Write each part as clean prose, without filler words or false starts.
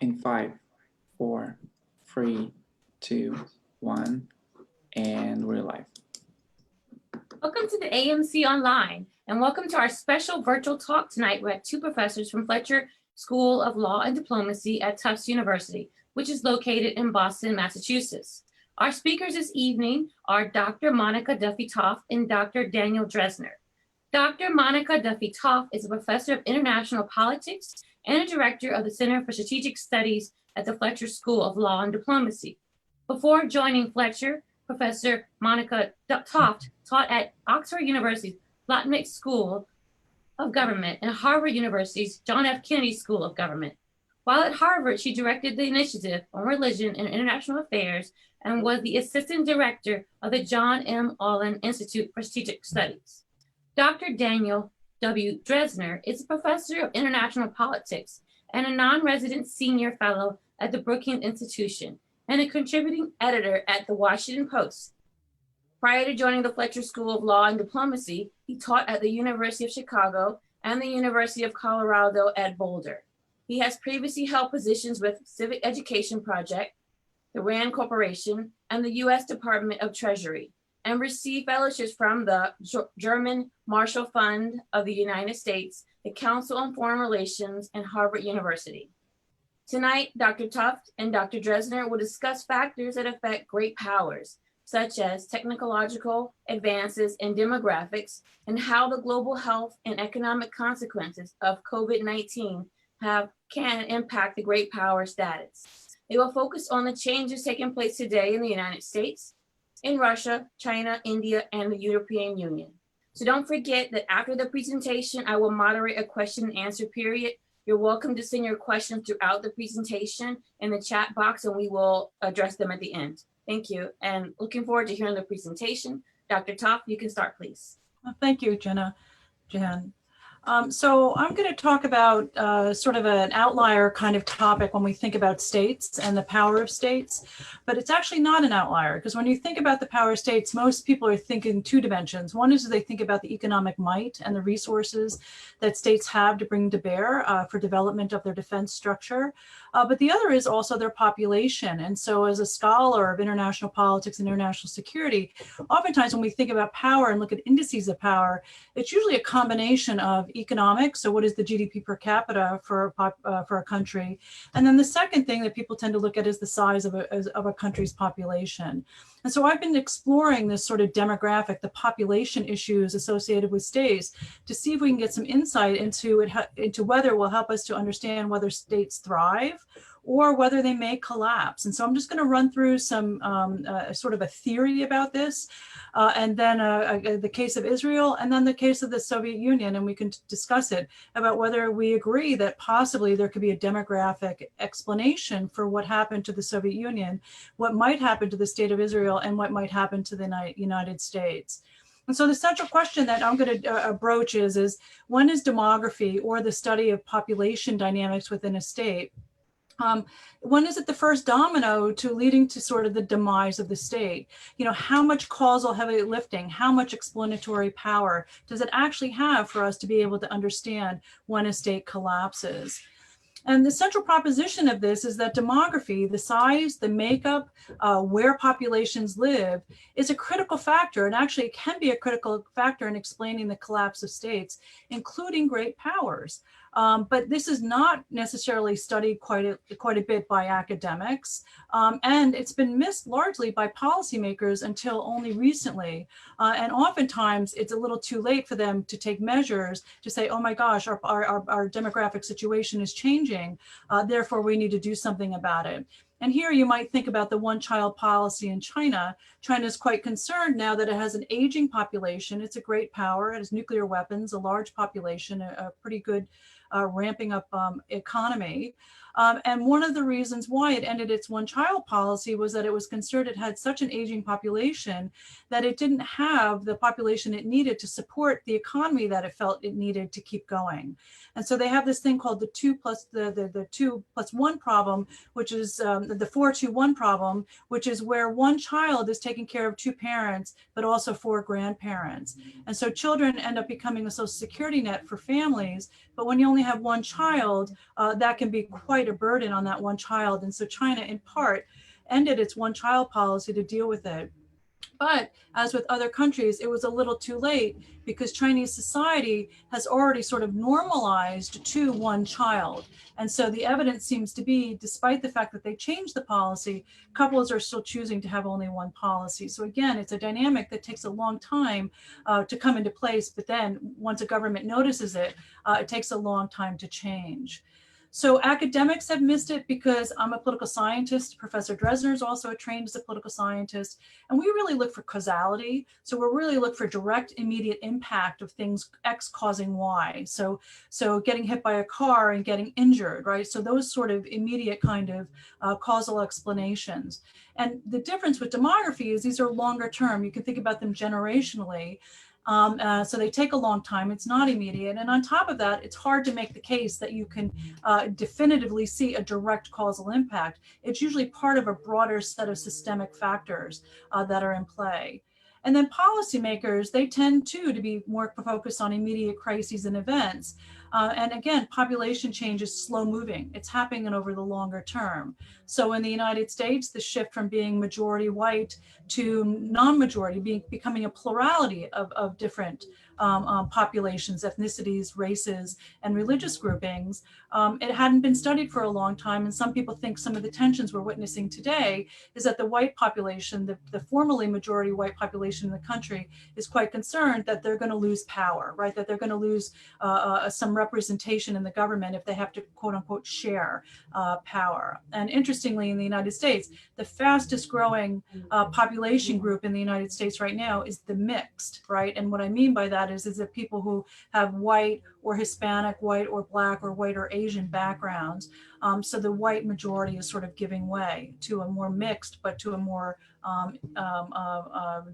In 5, 4, 3, 2, 1, and we're live. Welcome to the AMC Online, and welcome to our special virtual talk tonight with two professors from Fletcher School of Law and Diplomacy at Tufts University, which is located in Boston, Massachusetts. Our speakers this evening are Dr. Monica Duffy Toft and Dr. Daniel Drezner. Dr. Monica Duffy Toft is a professor of international politics and a director of the Center for Strategic Studies at the Fletcher School of Law and Diplomacy. Before joining Fletcher, Professor Monica Toft taught at Oxford University's Blavatnik School of Government and Harvard University's John F. Kennedy School of Government. While at Harvard, she directed the Initiative on Religion and International Affairs and was the assistant director of the John M. Olin Institute for Strategic Studies. Dr. Daniel W. Drezner is a professor of international politics and a non-resident senior fellow at the Brookings Institution and a contributing editor at the Washington Post. Prior to joining the Fletcher School of Law and Diplomacy, he taught at the University of Chicago and the University of Colorado at Boulder. He has previously held positions with Civic Education Project, the RAND Corporation, and the U.S. Department of Treasury, and received fellowships from the German Marshall Fund of the United States, the Council on Foreign Relations, and Harvard University. Tonight, Dr. Toft and Dr. Drezner will discuss factors that affect great powers, such as technological advances and demographics, and how the global health and economic consequences of COVID-19 can impact the great power status. They will focus on the changes taking place today in the United States, in Russia, China, India, and the European Union. So don't forget that after the presentation, I will moderate a question and answer period. You're welcome to send your questions throughout the presentation in the chat box, and we will address them at the end. Thank you, and looking forward to hearing the presentation. Dr. Toft, you can start, please. Well, thank you, Jan. So I'm going to talk about sort of an outlier kind of topic when we think about states and the power of states, but it's actually not an outlier, because when you think about the power of states, most people are thinking two dimensions. One is they think about the economic might and the resources that states have to bring to bear for development of their defense structure, but the other is also their population. And so as a scholar of international politics and international security, oftentimes when we think about power and look at indices of power, it's usually a combination of economics, so what is the GDP per capita for a country, and then the second thing that people tend to look at is the size of a country's population. And so I've been exploring this sort of demographic, the population issues associated with states, to see if we can get some insight into whether it will help us to understand whether states thrive or whether they may collapse. And so I'm just going to run through some sort of a theory about this, and then the case of Israel, and then the case of the Soviet Union, and we can discuss it about whether we agree that possibly there could be a demographic explanation for what happened to the Soviet Union, what might happen to the state of Israel, and what might happen to the United States. And so the central question that I'm going to broach is when is demography, or the study of population dynamics within a state, when is it the first domino to leading to sort of the demise of the state? You know, how much causal heavy lifting, how much explanatory power does it actually have for us to be able to understand when a state collapses? And the central proposition of this is that demography, the size, the makeup, where populations live, is a critical factor, and actually it can be a critical factor in explaining the collapse of states, including great powers. But this is not necessarily studied quite a bit by academics, and it's been missed largely by policymakers until only recently. And oftentimes it's a little too late for them to take measures to say, oh my gosh, our demographic situation is changing, therefore we need to do something about it. And here you might think about the one-child policy in China. China is quite concerned now that it has an aging population. It's a great power. It has nuclear weapons, a large population, a pretty good ramping up economy. And one of the reasons why it ended its one-child policy was that it was concerned it had such an aging population that it didn't have the population it needed to support the economy that it felt it needed to keep going. And so they have this thing called the 2+1 problem, which is the 4-2-1 problem, which is where one child is taking care of two parents, but also four grandparents. And so children end up becoming a social security net for families. But when you only have one child, that can be quite quite a burden on that one child. And so China, in part, ended its one-child policy to deal with it. But as with other countries, it was a little too late because Chinese society has already sort of normalized to one child. And so the evidence seems to be, despite the fact that they changed the policy, couples are still choosing to have only one policy. So again, it's a dynamic that takes a long time to come into place. But then once a government notices it, it takes a long time to change. So academics have missed it because I'm a political scientist. Professor Drezner is also trained as a political scientist. And we really look for causality. So we really look for direct, immediate impact of things X causing Y. So getting hit by a car and getting injured, right? So those sort of immediate kind of causal explanations. And the difference with demography is these are longer term. You can think about them generationally. So they take a long time. It's not immediate. And on top of that, it's hard to make the case that you can definitively see a direct causal impact. It's usually part of a broader set of systemic factors that are in play. And then policymakers, they tend to be more focused on immediate crises and events. And again, population change is slow moving. It's happening over the longer term. So in the United States, the shift from being majority white to non-majority, becoming a plurality of different populations, ethnicities, races, and religious groupings, it hadn't been studied for a long time. And some people think some of the tensions we're witnessing today is that the white population, the formerly majority white population in the country, is quite concerned that they're going to lose power, right? That they're going to lose some representation in the government if they have to, quote unquote, share power. And interestingly, in the United States, the fastest growing population group in the United States right now is the mixed, right? And what I mean by that is that people who have white or Hispanic, white or Black or white or Asian backgrounds. So the white majority is sort of giving way to a more mixed, but to a more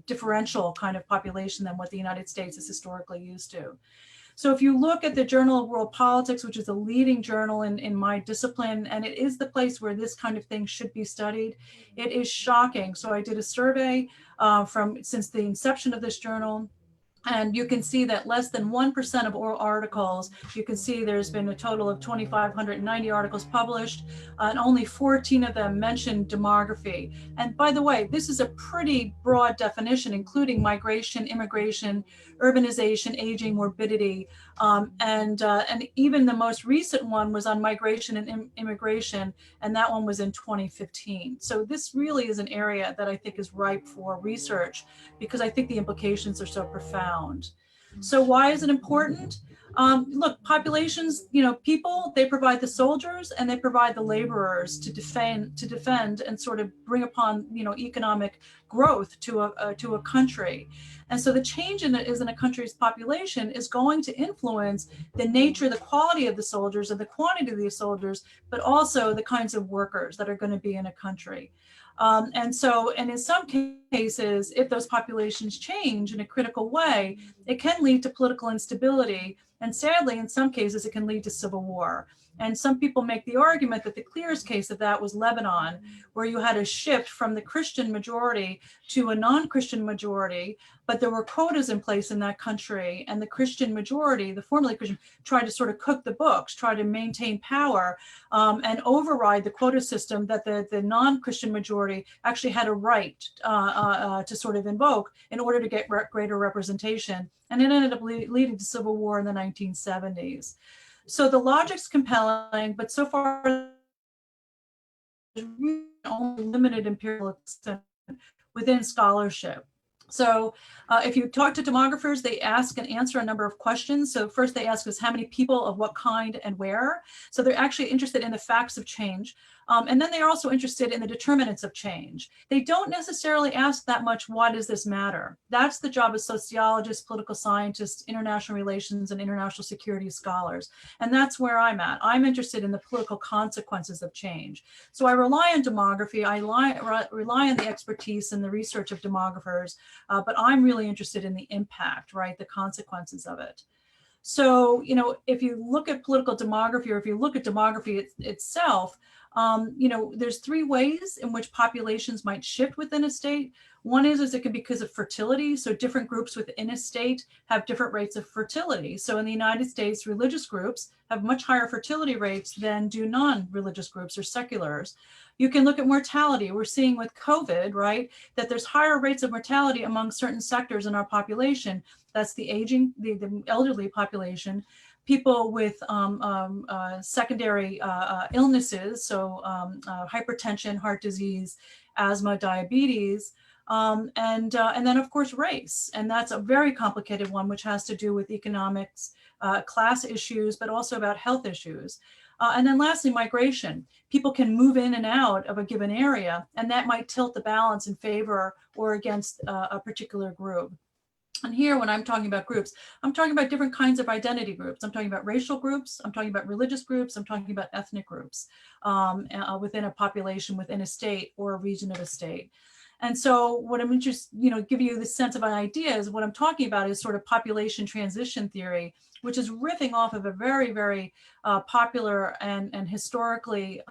differential kind of population than what the United States is historically used to. So if you look at the Journal of World Politics, which is a leading journal in my discipline, and it is the place where this kind of thing should be studied, it is shocking. So I did a survey since the inception of this journal. And you can see that less than 1% of all articles, you can see there's been a total of 2,590 articles published, and only 14 of them mention demography. And by the way, this is a pretty broad definition, including migration, immigration, urbanization, aging, morbidity. And even the most recent one was on migration and immigration, and that one was in 2015. So this really is an area that I think is ripe for research because I think the implications are so profound. So why is it important? Look, populations, people, they provide the soldiers and they provide the laborers to defend and sort of bring upon, economic growth to a country. And so the change in a country's population is going to influence the nature, the quality of the soldiers and the quantity of the soldiers, but also the kinds of workers that are going to be in a country. And in some cases, if those populations change in a critical way, it can lead to political instability. And sadly, in some cases, it can lead to civil war. And some people make the argument that the clearest case of that was Lebanon, where you had a shift from the Christian majority to a non-Christian majority, but there were quotas in place in that country. And the Christian majority, the formerly Christian, tried to sort of cook the books, try to maintain power and override the quota system that the non-Christian majority actually had a right to sort of invoke in order to get greater representation. And it ended up leading to civil war in the 1970s. So the logic's compelling, but so far there's really only limited empirical extent within scholarship. So if you talk to demographers, they ask and answer a number of questions. So first they ask us how many people, of what kind and where. So they're actually interested in the facts of change. And then they are also interested in the determinants of change. They don't necessarily ask that much, why does this matter? That's the job of sociologists, political scientists, international relations, and international security scholars. And that's where I'm at. I'm interested in the political consequences of change. So I rely on demography. I rely on the expertise and the research of demographers, but I'm really interested in the impact, right? The consequences of it. So, if you look at political demography, or if you look at demography itself, There's three ways in which populations might shift within a state. One is it could be because of fertility. So different groups within a state have different rates of fertility. So in the United States, religious groups have much higher fertility rates than do non-religious groups or seculars. You can look at mortality. We're seeing with COVID, right, that there's higher rates of mortality among certain sectors in our population. That's the aging, the elderly population, people with secondary illnesses, so hypertension, heart disease, asthma, diabetes, and then of course race. And that's a very complicated one, which has to do with economics, class issues, but also about health issues. And then lastly, migration. People can move in and out of a given area, and that might tilt the balance in favor or against a particular group. And here, when I'm talking about groups, I'm talking about different kinds of identity groups. I'm talking about racial groups, I'm talking about religious groups, I'm talking about ethnic groups within a population, within a state or a region of a state. And so what I'm just, give you the sense of an idea is what I'm talking about is sort of population transition theory, which is riffing off of a very, very popular and historically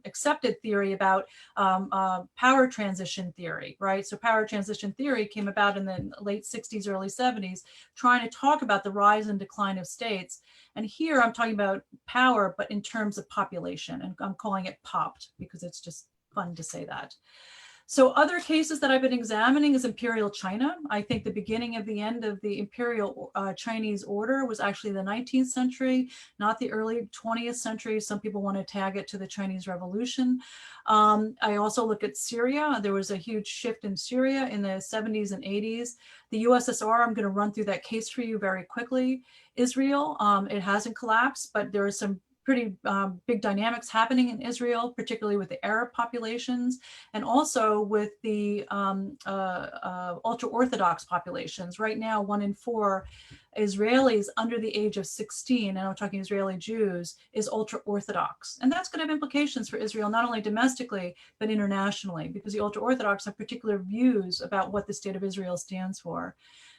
accepted theory about power transition theory, right? So power transition theory came about in the late 60s, early 70s, trying to talk about the rise and decline of states. And here I'm talking about power, but in terms of population, and I'm calling it POPTT because it's just fun to say that. So other cases that I've been examining is Imperial China. I think the beginning of the end of the Imperial Chinese order was actually the 19th century, not the early 20th century. Some people want to tag it to the Chinese Revolution. I also look at Syria. There was a huge shift in Syria in the 70s and 80s. The USSR, I'm going to run through that case for you very quickly. Israel, it hasn't collapsed, but there are some pretty big dynamics happening in Israel, particularly with the Arab populations, and also with the ultra-Orthodox populations. Right now, 1 in 4 Israelis under the age of 16, and I'm talking Israeli Jews, is ultra-Orthodox. And that's going to have implications for Israel, not only domestically, but internationally, because the ultra-Orthodox have particular views about what the state of Israel stands for.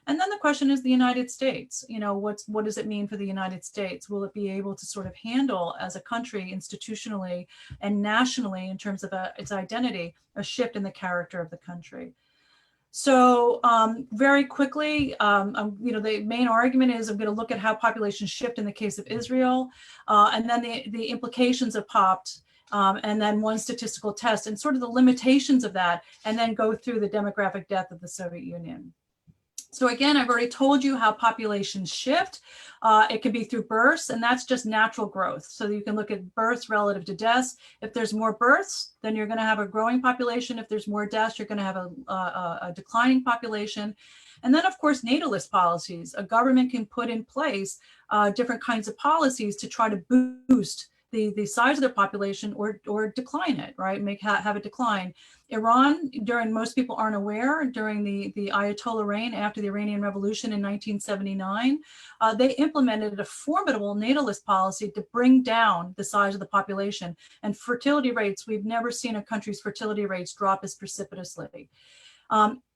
And then the question is the United States. What does it mean for the United States? Will it be able to sort of handle as a country institutionally and nationally in terms of its identity, a shift in the character of the country? So very quickly, the main argument is I'm going to look at how populations shift in the case of Israel, and then the implications of POPTT, and then one statistical test and sort of the limitations of that, and then go through the demographic death of the Soviet Union. So again, I've already told you how populations shift. It can be through births, and that's just natural growth. So you can look at births relative to deaths. If there's more births, then you're going to have a growing population. If there's more deaths, you're going to have a declining population. And then, of course, natalist policies. A government can put in place different kinds of policies to try to boost the size of their population or decline it, right? Have it decline. Iran, most people aren't aware, during the Ayatollah reign after the Iranian Revolution in 1979, they implemented a formidable natalist policy to bring down the size of the population. And fertility rates, we've never seen a country's fertility rates drop as precipitously.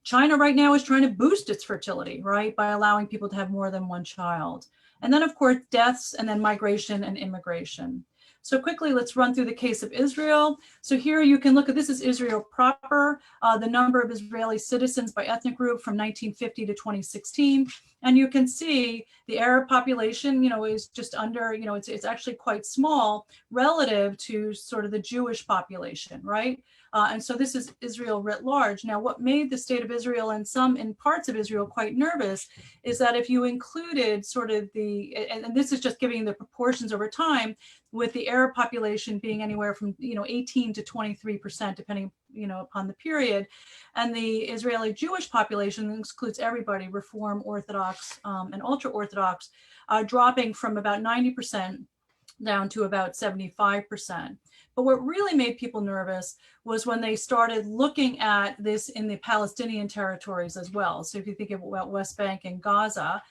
China right now is trying to boost its fertility, right, by allowing people to have more than one child. And then, of course, deaths, and then migration and immigration. So quickly, let's run through the case of Israel. So here you can look at, this is Israel proper, the number of Israeli citizens by ethnic group from 1950 to 2016. And you can see the Arab population, is just under, it's actually quite small relative to sort of the Jewish population, right? And so this is Israel writ large. Now, what made the state of Israel and some in parts of Israel quite nervous is that if you included sort of and this is just giving the proportions over time, with the Arab population being anywhere from 18 to 23%, depending upon the period, and the Israeli Jewish population includes everybody, Reform, Orthodox, and ultra-Orthodox, dropping from about 90% down to about 75%. But what really made people nervous was when they started looking at this in the Palestinian territories as well. So if you think about West Bank and Gaza,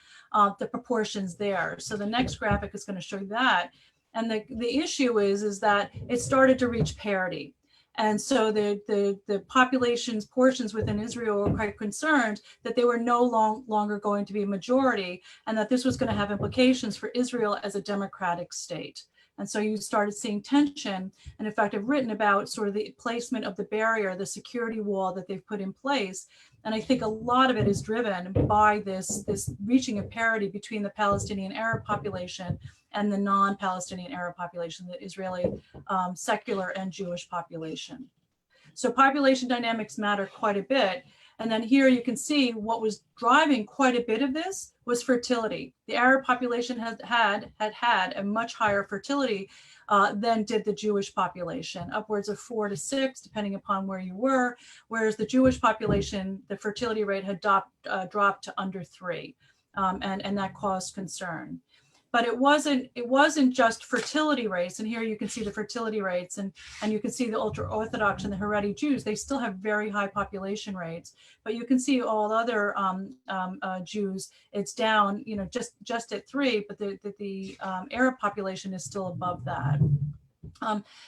the proportions there. So the next graphic is going to show you that. And the issue is that it started to reach parity. And so the population's portions within Israel were quite concerned that they were no longer going to be a majority, and that this was going to have implications for Israel as a democratic state. And so you started seeing tension. And in fact, I've written about sort of the placement of the barrier, the security wall that they've put in place. And I think a lot of it is driven by this reaching a parity between the Palestinian Arab population and the non-Palestinian Arab population, the Israeli secular and Jewish population. So population dynamics matter quite a bit. And then here you can see what was driving quite a bit of this was fertility. The Arab population had a much higher fertility than did the Jewish population, upwards of 4 to 6, depending upon where you were, whereas the Jewish population, the fertility rate had dropped to under 3, and that caused concern. But it wasn't just fertility rates, and here you can see the fertility rates, and you can see the ultra-Orthodox and the Haredi Jews. They still have very high population rates, but you can see all other Jews, it's down, just at 3, but the Arab population is still above that.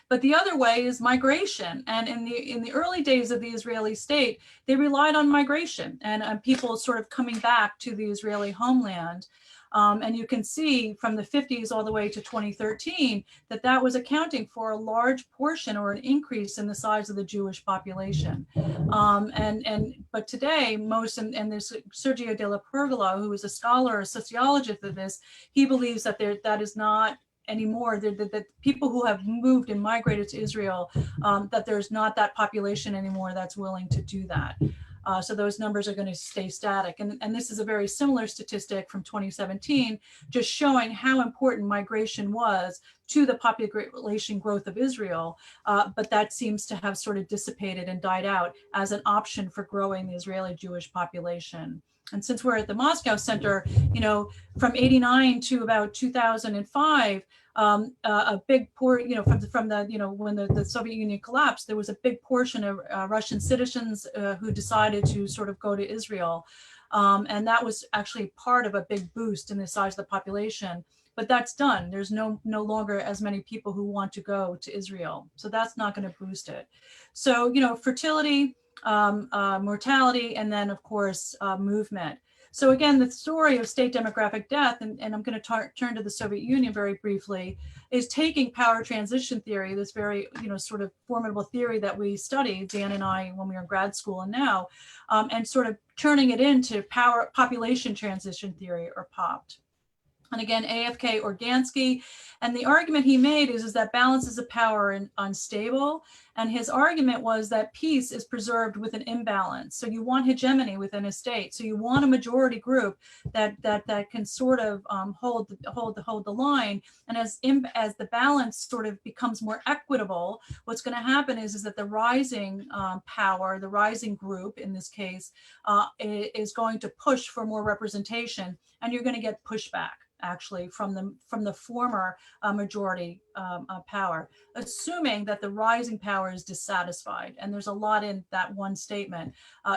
But the other way is migration, and in the early days of the Israeli state, they relied on migration and people sort of coming back to the Israeli homeland. And you can see from the 50s all the way to 2013 that was accounting for a large portion or an increase in the size of the Jewish population. But today, and there's Sergio de la Pergola, who is a scholar, a sociologist of this, he believes that that is not anymore, that people who have moved and migrated to Israel, that there's not that population anymore that's willing to do that. So those numbers are going to stay static. And this is a very similar statistic from 2017, just showing how important migration was to the population growth of Israel. But that seems to have sort of dissipated and died out as an option for growing the Israeli Jewish population. And since we're at the Moscow Center, from 89 to about 2005, a big from the when the Soviet Union collapsed, there was a big portion of Russian citizens who decided to sort of go to Israel, and that was actually part of a big boost in the size of the population. But that's done. There's no longer as many people who want to go to Israel, so that's not going to boost it. So fertility, mortality, and then of course movement. So again, the story of state demographic death, and I'm going to turn to the Soviet Union very briefly, is taking power transition theory, this very sort of formidable theory that we studied, Dan and I, when we were in grad school and now, and sort of turning it into population transition theory, or POPTT. And again, AFK Organsky, and the argument he made is that balances of power are unstable. And his argument was that peace is preserved with an imbalance. So you want hegemony within a state. So you want a majority group that can sort of hold the line. And as the balance sort of becomes more equitable, what's going to happen is that the rising power, the rising group in this case, is going to push for more representation, and you're going to get pushback actually from the former majority power, assuming that the rising power is dissatisfied. And there's a lot in that one statement.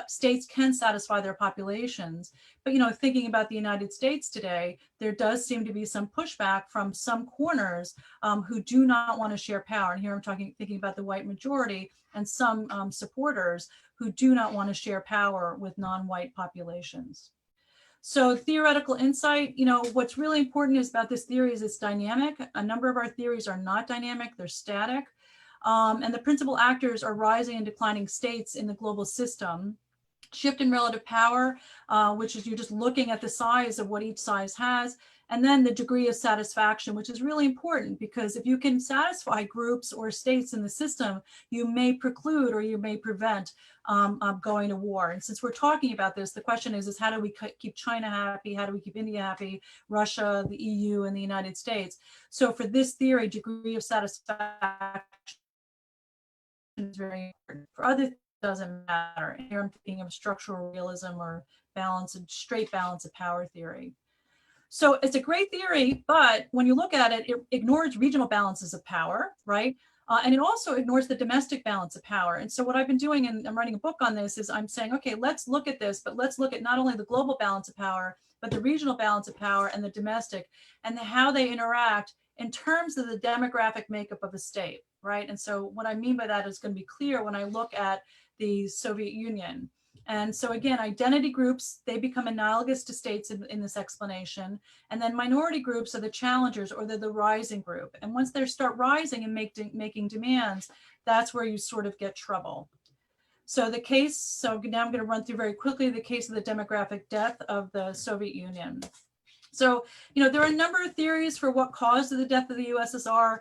States can satisfy their populations, but thinking about the United States today, there does seem to be some pushback from some corners who do not want to share power. And here I'm thinking about the white majority and some supporters who do not want to share power with non-white populations. So theoretical insight, what's really important is about this theory is it's dynamic. A number of our theories are not dynamic, they're static. And the principal actors are rising and declining states in the global system. Shift in relative power, which is you're just looking at the size of what each size has. And then the degree of satisfaction, which is really important, because if you can satisfy groups or states in the system, you may preclude or you may prevent going to war. And since we're talking about this, the question is how do we keep China happy? How do we keep India happy, Russia, the EU, and the United States? So for this theory, degree of satisfaction is very important. For other things, it doesn't matter. Here I'm thinking of structural realism or straight balance of power theory. So it's a great theory, but when you look at it, it ignores regional balances of power, right? And it also ignores the domestic balance of power. And so what I've been doing, and I'm writing a book on this, is I'm saying, okay, let's look at this, but let's look at not only the global balance of power, but the regional balance of power and the domestic, and how they interact in terms of the demographic makeup of a state, right? And so what I mean by that is going to be clear when I look at the Soviet Union. And so again, identity groups, they become analogous to states in this explanation. And then minority groups are the challengers, or they're the rising group. And once they start rising and making demands, that's where you sort of get trouble. So the case, so now I'm going to run through very quickly the case of the demographic death of the Soviet Union. So, there are a number of theories for what caused the death of the USSR.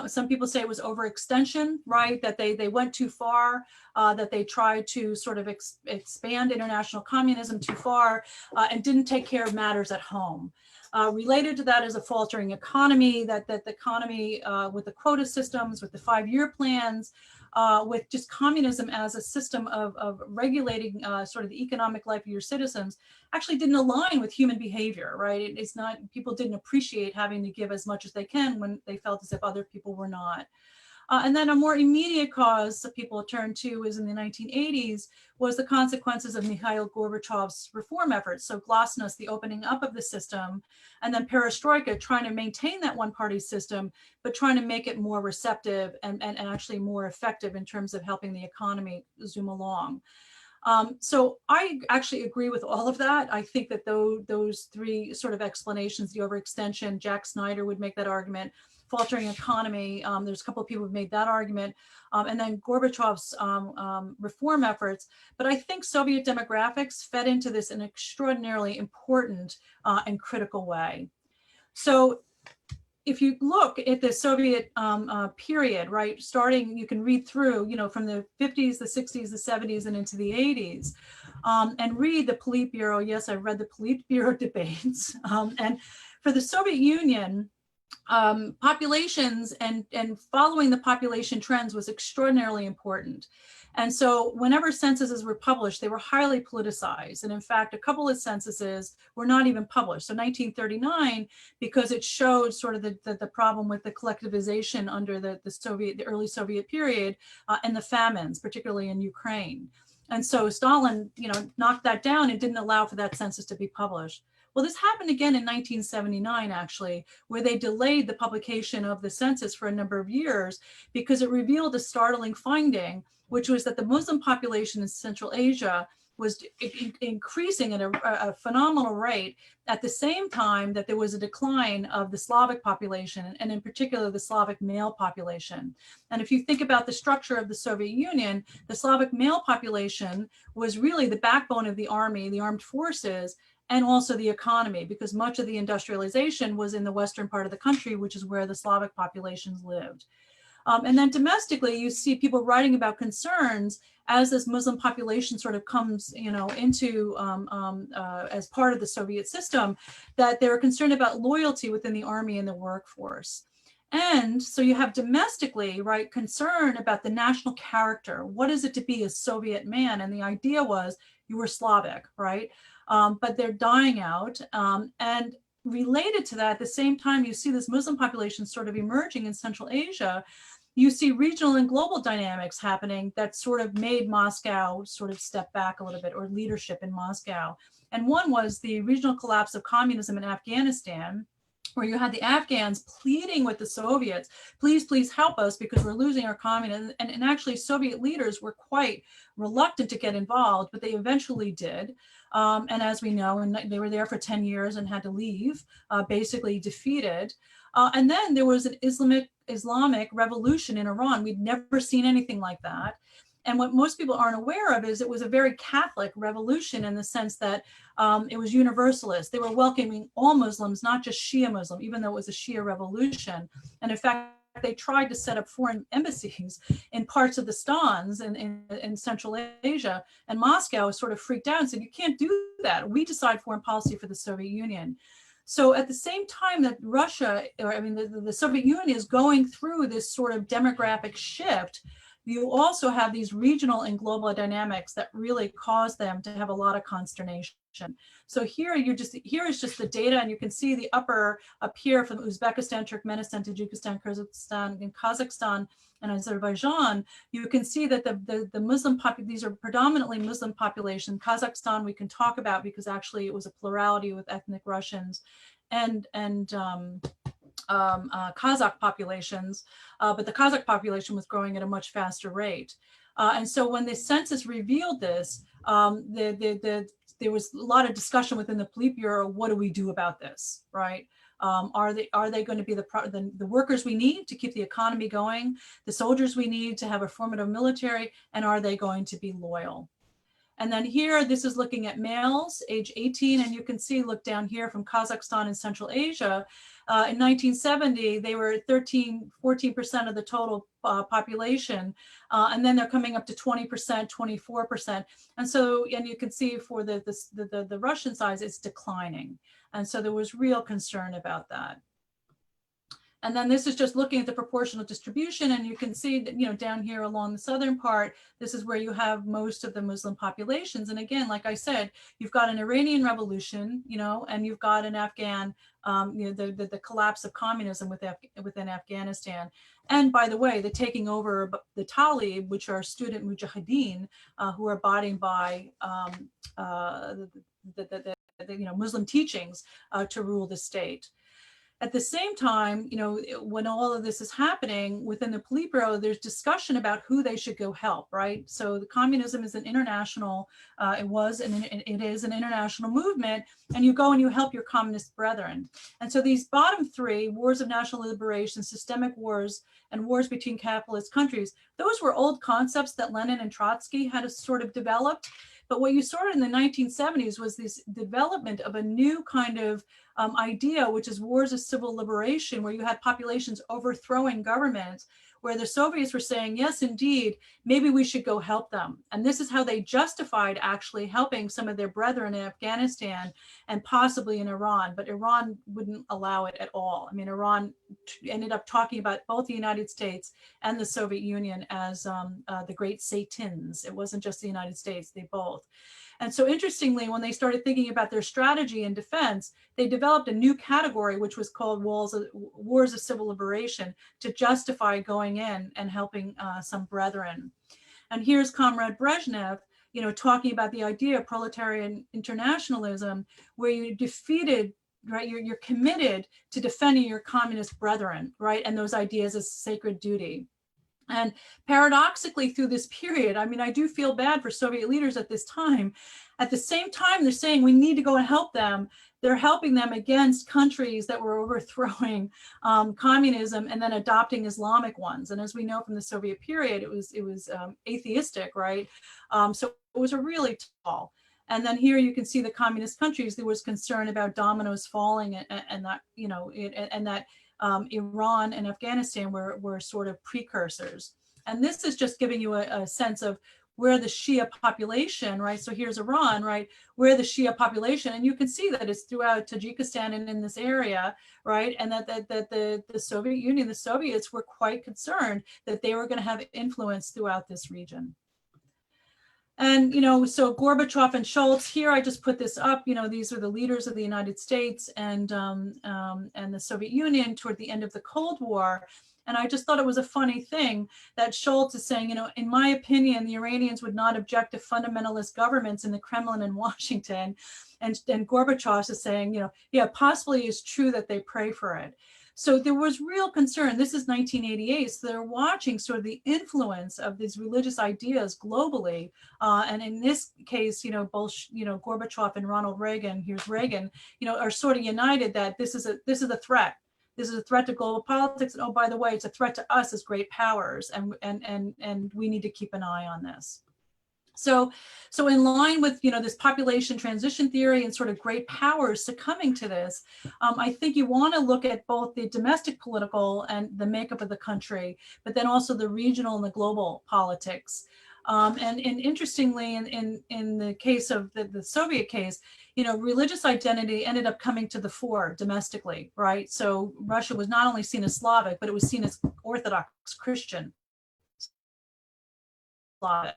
Some people say it was overextension, right? That they went too far, that they tried to sort of expand international communism too far, and didn't take care of matters at home. Related to that is a faltering economy, that the economy with the quota systems, with the 5-year plans, with just communism as a system of regulating sort of the economic life of your citizens, actually didn't align with human behavior, right? It's not, people didn't appreciate having to give as much as they can when they felt as if other people were not. And then a more immediate cause that people turn to is in the 1980s was the consequences of Mikhail Gorbachev's reform efforts. So glasnost, the opening up of the system, and then perestroika, trying to maintain that one-party system, but trying to make it more receptive and actually more effective in terms of helping the economy zoom along. So I actually agree with all of that. I think that those three sort of explanations, the overextension, Jack Snyder would make that argument, faltering economy, there's a couple of people who've made that argument, and then Gorbachev's reform efforts. But I think Soviet demographics fed into this in an extraordinarily important and critical way. So if you look at the Soviet period, right, starting, you can read through, from the 50s, the 60s, the 70s, and into the 80s, and read the Politburo. Yes, I've read the Politburo debates. And for the Soviet Union, populations and following the population trends was extraordinarily important. And so whenever censuses were published, they were highly politicized. And in fact, a couple of censuses were not even published. So 1939, because it showed sort of the problem with the collectivization under the early Soviet period and the famines, particularly in Ukraine. And so Stalin, knocked that down and didn't allow for that census to be published. Well, this happened again in 1979, actually, where they delayed the publication of the census for a number of years because it revealed a startling finding, which was that the Muslim population in Central Asia was increasing at a phenomenal rate at the same time that there was a decline of the Slavic population, and in particular the Slavic male population. And if you think about the structure of the Soviet Union, the Slavic male population was really the backbone of the army, the armed forces, and also the economy, because much of the industrialization was in the western part of the country, which is where the Slavic populations lived. And then domestically, you see people writing about concerns as this Muslim population sort of comes, into as part of the Soviet system, that they're concerned about loyalty within the army and the workforce. And so you have domestically, right, concern about the national character. What is it to be a Soviet man? And the idea was you were Slavic, right? But they're dying out. And related to that, at the same time, you see this Muslim population sort of emerging in Central Asia. You see regional and global dynamics happening that sort of made Moscow sort of step back a little bit, or leadership in Moscow. And one was the regional collapse of communism in Afghanistan, where you had the Afghans pleading with the Soviets, please help us because we're losing our communism. And actually Soviet leaders were quite reluctant to get involved, but they eventually did. And as we know, and they were there for 10 years and had to leave, basically defeated. And then there was an Islamic revolution in Iran. We'd never seen anything like that. And what most people aren't aware of is it was a very Catholic revolution in the sense that it was universalist. They were welcoming all Muslims, not just Shia Muslim, even though it was a Shia revolution. And in fact, they tried to set up foreign embassies in parts of the stans in Central Asia. And Moscow sort of freaked out and said, you can't do that. We decide foreign policy for the Soviet Union. So at the same time that Russia, the Soviet Union is going through this sort of demographic shift, you also have these regional and global dynamics that really cause them to have a lot of consternation. So here is just the data, and you can see the upper up here from Uzbekistan, Turkmenistan, Tajikistan, Kyrgyzstan, and Kazakhstan, and Azerbaijan. You can see that the Muslim these are predominantly Muslim population. Kazakhstan we can talk about because actually it was a plurality with ethnic Russians, and Kazakh populations, but the Kazakh population was growing at a much faster rate. And so when the census revealed this, there was a lot of discussion within the Politburo. What do we do about this, right? Are they going to be the workers we need to keep the economy going, the soldiers we need to have a formative military, and are they going to be loyal? And then here, this is looking at males age 18, and you can see, look down here from Kazakhstan and Central Asia. In 1970, they were 14% of the total population, and then they're coming up to 20%, 24%. And so, and you can see for the Russian size, it's declining. And so there was real concern about that. And then this is just looking at the proportional distribution, and you can see that, you know, down here along the southern part, this is where you have most of the Muslim populations. And again, like I said, you've got an Iranian revolution, you know, and you've got an Afghan, you know, the collapse of communism within Afghanistan. And by the way, the taking over the Talib, which are student mujahideen, who are abiding by you know, Muslim teachings to rule the state. At the same time, you know, when all of this is happening within the Politburo, there's discussion about who they should go help, right? So the communism is an international, it is an international movement, and you go and you help your communist brethren. And so these bottom three, wars of national liberation, systemic wars, and wars between capitalist countries, those were old concepts that Lenin and Trotsky had sort of developed. But what you saw in the 1970s was this development of a new kind of idea, which is wars of civil liberation, where you had populations overthrowing governments, where the Soviets were saying, yes, indeed, maybe we should go help them. And this is how they justified actually helping some of their brethren in Afghanistan and possibly in Iran, but Iran wouldn't allow it at all. I mean, Iran ended up talking about both the United States and the Soviet Union as the great Satans. It wasn't just the United States, they both. And so interestingly, when they started thinking about their strategy and defense, they developed a new category, which was called wars of civil liberation, to justify going in and helping some brethren. And here's Comrade Brezhnev, you know, talking about the idea of proletarian internationalism, where you defeated, right, you're committed to defending your communist brethren, right, and those ideas as sacred duty. And paradoxically, through this period, I mean, I do feel bad for Soviet leaders at this time. At the same time, they're saying we need to go and help them. They're helping them against countries that were overthrowing communism and then adopting Islamic ones. And as we know from the Soviet period, it was atheistic, right? So it was a really tall. And then here you can see the communist countries. There was concern about dominoes falling, and that, you know, and that. Iran and Afghanistan were sort of precursors. And this is just giving you a sense of where the Shia population, right? So here's Iran, right? Where the Shia population, and you can see that it's throughout Tajikistan and in this area, right? And that the Soviet Union, the Soviets were quite concerned that they were going to have influence throughout this region. And, you know, so Gorbachev and Schultz, here I just put this up, you know, these are the leaders of the United States and the Soviet Union toward the end of the Cold War. And I just thought it was a funny thing that Schultz is saying, you know, in my opinion, the Iranians would not object to fundamentalist governments in the Kremlin and Washington. And Gorbachev is saying, you know, yeah, possibly it's true that they pray for it. So there was real concern. This is 1988. So they're watching sort of the influence of these religious ideas globally. And in this case, you know, both, you know, Gorbachev and Ronald Reagan, here's Reagan, you know, are sort of united that this is a threat. This is a threat to global politics. And oh, by the way, it's a threat to us as great powers. And we need to keep an eye on this. So in line with, you know, this population transition theory and sort of great powers succumbing to this, I think you want to look at both the domestic political and the makeup of the country, but then also the regional and the global politics. And interestingly, in the case of the Soviet case, you know, religious identity ended up coming to the fore domestically, right? So Russia was not only seen as Slavic, but it was seen as Orthodox Christian Slavic.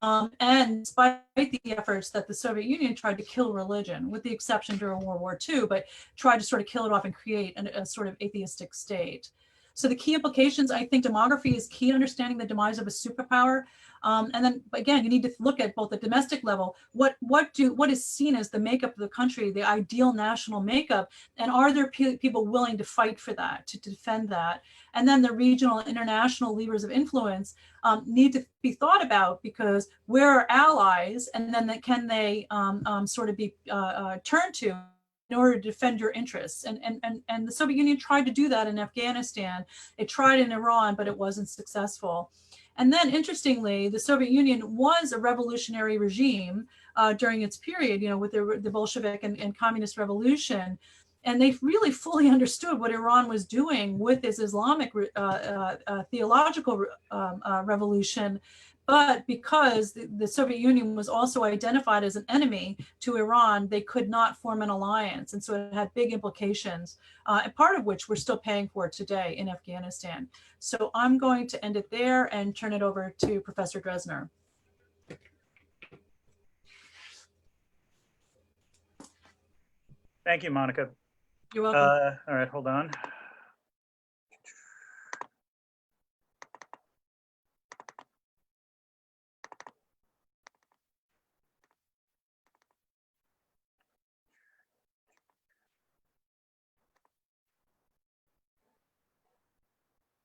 And despite the efforts that the Soviet Union tried to kill religion, with the exception during World War II, but tried to sort of kill it off and create a sort of atheistic state. So the key implications, I think demography is key to understanding the demise of a superpower. And then again, you need to look at both the domestic level, what is seen as the makeup of the country, the ideal national makeup, and are there people willing to fight for that, to defend that? And then the regional and international levers of influence need to be thought about, because where are allies, and then can they sort of be turned to in order to defend your interests. And the Soviet Union tried to do that in Afghanistan. It tried in Iran, but it wasn't successful. And then interestingly, the Soviet Union was a revolutionary regime during its period, with the Bolshevik and communist revolution. And they really fully understood what Iran was doing with its Islamic theological revolution. But because the Soviet Union was also identified as an enemy to Iran, they could not form an alliance. And so it had big implications, and part of which we're still paying for today in Afghanistan. So I'm going to end it there and turn it over to Professor Drezner. Thank you, Monica. You're welcome. All right, hold on.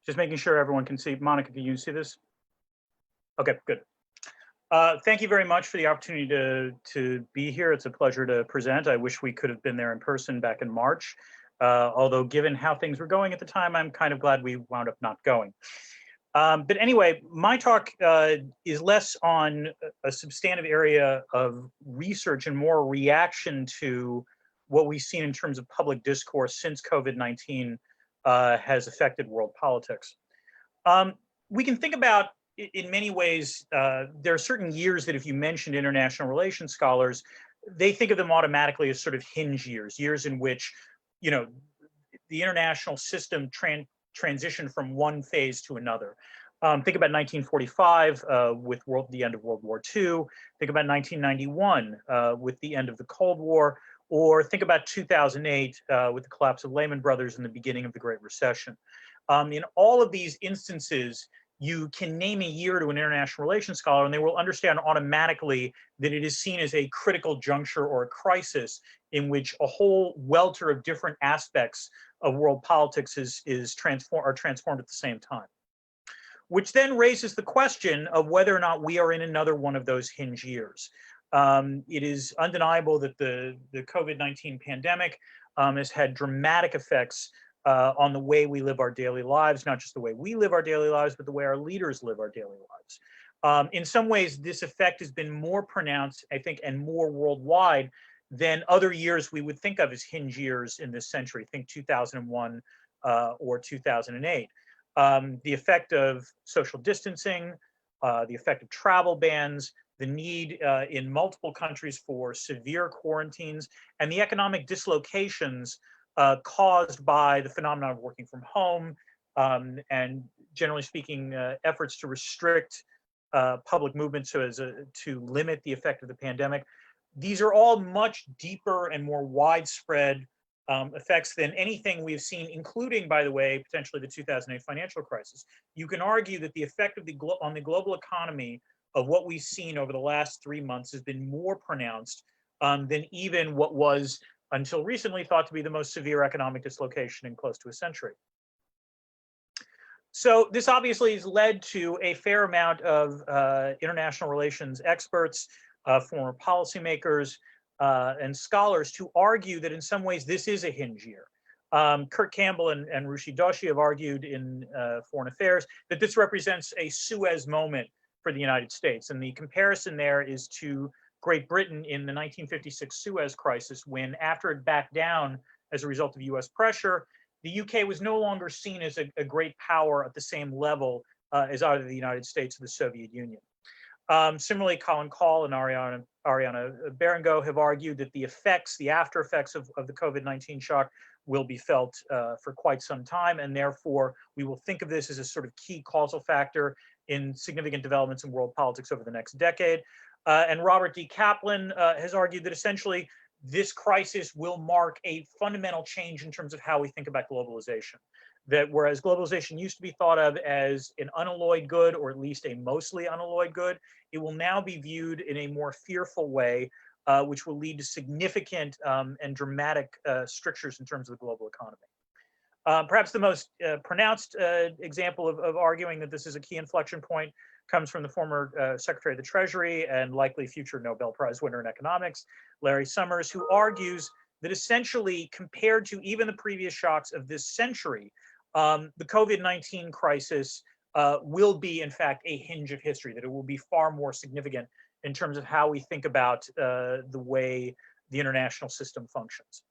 Just making sure everyone can see. Monica, can you see this? Okay, good. Thank you very much for the opportunity to be here. It's a pleasure to present. I wish we could have been there in person back in March. Although given how things were going at the time, I'm kind of glad we wound up not going. But anyway, my talk is less on a substantive area of research and more reaction to what we've seen in terms of public discourse since COVID-19 has affected world politics. We can think about, in many ways, there are certain years that if you mentioned international relations scholars, they think of them automatically as sort of hinge years, years in which, the international system transitioned from one phase to another. Think about 1945 with the end of World War II. Think about 1991 with the end of the Cold War, or think about 2008 with the collapse of Lehman Brothers and the beginning of the Great Recession. In all of these instances, you can name a year to an international relations scholar and they will understand automatically that it is seen as a critical juncture or a crisis in which a whole welter of different aspects of world politics are transformed at the same time. Which then raises the question of whether or not we are in another one of those hinge years. It is undeniable that the COVID-19 pandemic has had dramatic effects on the way we live our daily lives, not just the way we live our daily lives, but the way our leaders live our daily lives. In some ways, this effect has been more pronounced, I think, and more worldwide than other years we would think of as hinge years in this century. Think 2001 or 2008. The effect of social distancing, the effect of travel bans, the need in multiple countries for severe quarantines, and the economic dislocations caused by the phenomenon of working from home, and generally speaking, efforts to restrict public movement so as to limit the effect of the pandemic. These are all much deeper and more widespread effects than anything we've seen, including, by the way, potentially the 2008 financial crisis. You can argue that the effect of on the global economy of what we've seen over the last 3 months has been more pronounced than even what was, until recently, thought to be the most severe economic dislocation in close to a century. So this obviously has led to a fair amount of international relations experts, former policymakers, and scholars to argue that in some ways this is a hinge year. Kurt Campbell and Ruchi Doshi have argued in Foreign Affairs that this represents a Suez moment for the United States. And the comparison there is to Great Britain in the 1956 Suez crisis, when after it backed down as a result of US pressure, the UK was no longer seen as a great power at the same level as either the United States or the Soviet Union. Similarly, Colin Call and Ariana Berengo have argued that the effects, the after effects of the COVID-19 shock will be felt for quite some time, and therefore we will think of this as a sort of key causal factor in significant developments in world politics over the next decade. And Robert D. Kaplan has argued that essentially this crisis will mark a fundamental change in terms of how we think about globalization. that whereas globalization used to be thought of as an unalloyed good, or at least a mostly unalloyed good, it will now be viewed in a more fearful way, which will lead to significant and dramatic strictures in terms of the global economy. Perhaps the most pronounced example of arguing that this is a key inflection point comes from the former Secretary of the Treasury and likely future Nobel Prize winner in economics, Larry Summers, who argues that essentially compared to even the previous shocks of this century, the COVID-19 crisis will be, in fact, a hinge of history, that it will be far more significant in terms of how we think about the way the international system functions.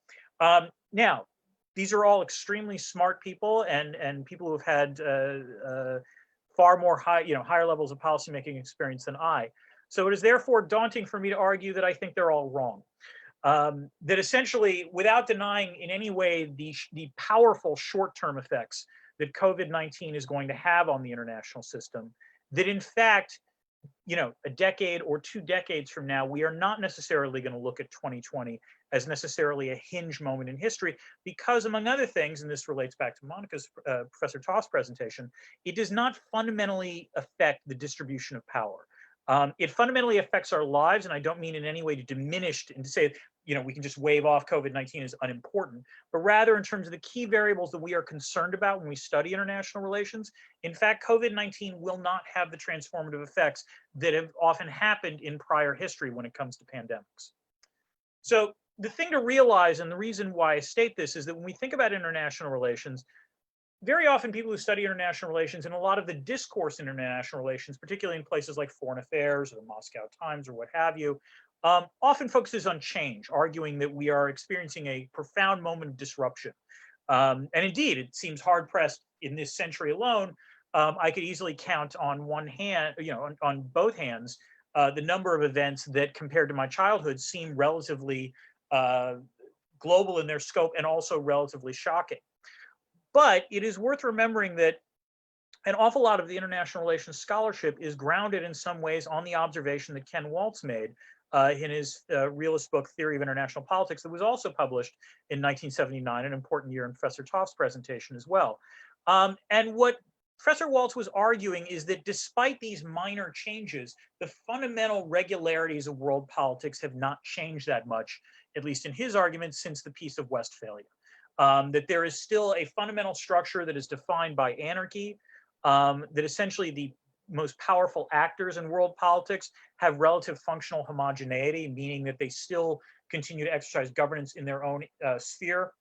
Now, these are all extremely smart people and people who have had far more higher levels of policymaking experience than I. So it is therefore daunting for me to argue that I think they're all wrong. That essentially, without denying in any way the powerful short-term effects that COVID-19 is going to have on the international system, that in fact, a decade or 2 decades from now, we are not necessarily going to look at 2020 as necessarily a hinge moment in history, because among other things, and this relates back to Monica's, Professor Toft's presentation, it does not fundamentally affect the distribution of power. It fundamentally affects our lives, and I don't mean in any way to diminish and to say, we can just wave off COVID-19 as unimportant, but rather in terms of the key variables that we are concerned about when we study international relations. In fact, COVID-19 will not have the transformative effects that have often happened in prior history when it comes to pandemics. So the thing to realize, and the reason why I state this, is that when we think about international relations, very often people who study international relations and a lot of the discourse in international relations, particularly in places like Foreign Affairs or the Moscow Times or what have you, often focuses on change, arguing that we are experiencing a profound moment of disruption. And indeed, it seems hard pressed in this century alone. I could easily count on one hand, on both hands, the number of events that compared to my childhood seem relatively global in their scope and also relatively shocking. But it is worth remembering that an awful lot of the international relations scholarship is grounded in some ways on the observation that Ken Waltz made in his realist book, Theory of International Politics, that was also published in 1979, an important year in Professor Toft's presentation as well. And what Professor Waltz was arguing is that despite these minor changes, the fundamental regularities of world politics have not changed that much, at least in his argument, since the Peace of Westphalia. That there is still a fundamental structure that is defined by anarchy, that essentially the most powerful actors in world politics have relative functional homogeneity, meaning that they still continue to exercise governance in their own sphere.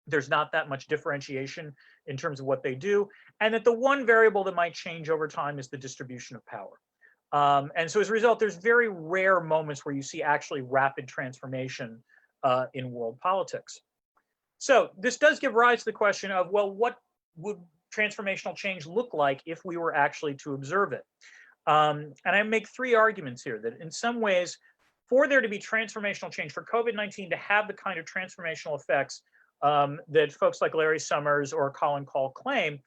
There's not that much differentiation in terms of what they do, and that the one variable that might change over time is the distribution of power. And so as a result, there's very rare moments where you see actually rapid transformation in world politics. So this does give rise to the question of, well, what would transformational change look like if we were actually to observe it? And I make 3 arguments here that in some ways, for there to be transformational change, for COVID-19 to have the kind of transformational effects that folks like Larry Summers or Colin Call claim,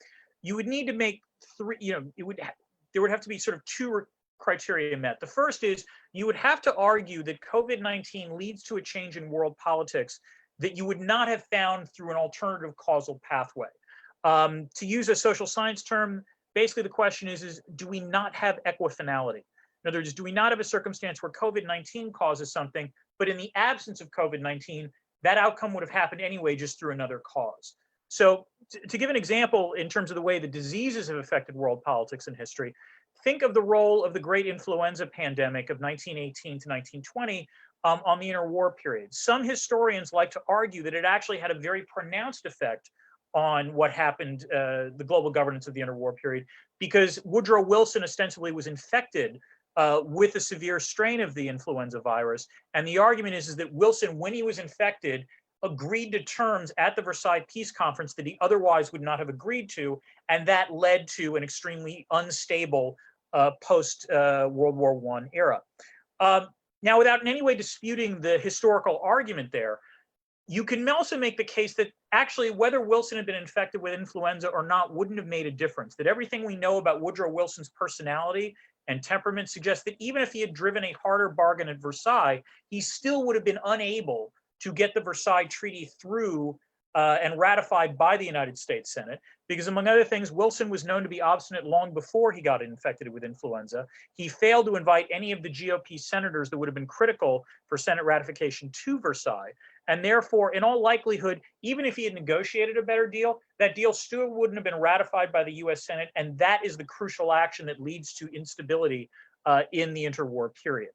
you would need to make 3, there would have to be sort of 2 criteria met. The first is you would have to argue that COVID-19 leads to a change in world politics that you would not have found through an alternative causal pathway. To use a social science term, basically the question is do we not have equifinality? In other words, do we not have a circumstance where COVID-19 causes something, but in the absence of COVID-19, that outcome would have happened anyway, just through another cause? So to give an example in terms of the way the diseases have affected world politics and history, think of the role of the great influenza pandemic of 1918 to 1920 on the interwar period. Some historians like to argue that it actually had a very pronounced effect on what happened, the global governance of the interwar period, because Woodrow Wilson ostensibly was infected with a severe strain of the influenza virus. And the argument is that Wilson, when he was infected, agreed to terms at the Versailles Peace Conference that he otherwise would not have agreed to, and that led to an extremely unstable post-World War I era. Now, without in any way disputing the historical argument there, you can also make the case that actually whether Wilson had been infected with influenza or not wouldn't have made a difference, that everything we know about Woodrow Wilson's personality and temperament suggests that even if he had driven a harder bargain at Versailles, he still would have been unable to get the Versailles Treaty through and ratified by the United States Senate, because among other things, Wilson was known to be obstinate long before he got infected with influenza. He failed to invite any of the GOP senators that would have been critical for Senate ratification to Versailles. And therefore, in all likelihood, even if he had negotiated a better deal, that deal still wouldn't have been ratified by the US Senate. And that is the crucial action that leads to instability in the interwar period.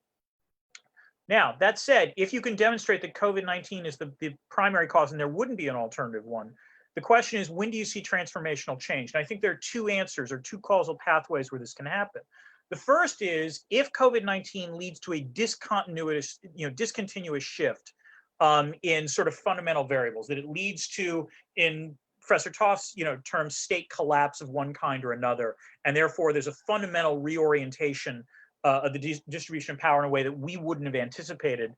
Now, that said, if you can demonstrate that COVID-19 is the primary cause and there wouldn't be an alternative one, the question is, when do you see transformational change? And I think there are two answers or two causal pathways where this can happen. The first is if COVID-19 leads to a discontinuous shift in sort of fundamental variables, that it leads to, in Professor Toft's term, state collapse of one kind or another, and therefore there's a fundamental reorientation of the distribution of power in a way that we wouldn't have anticipated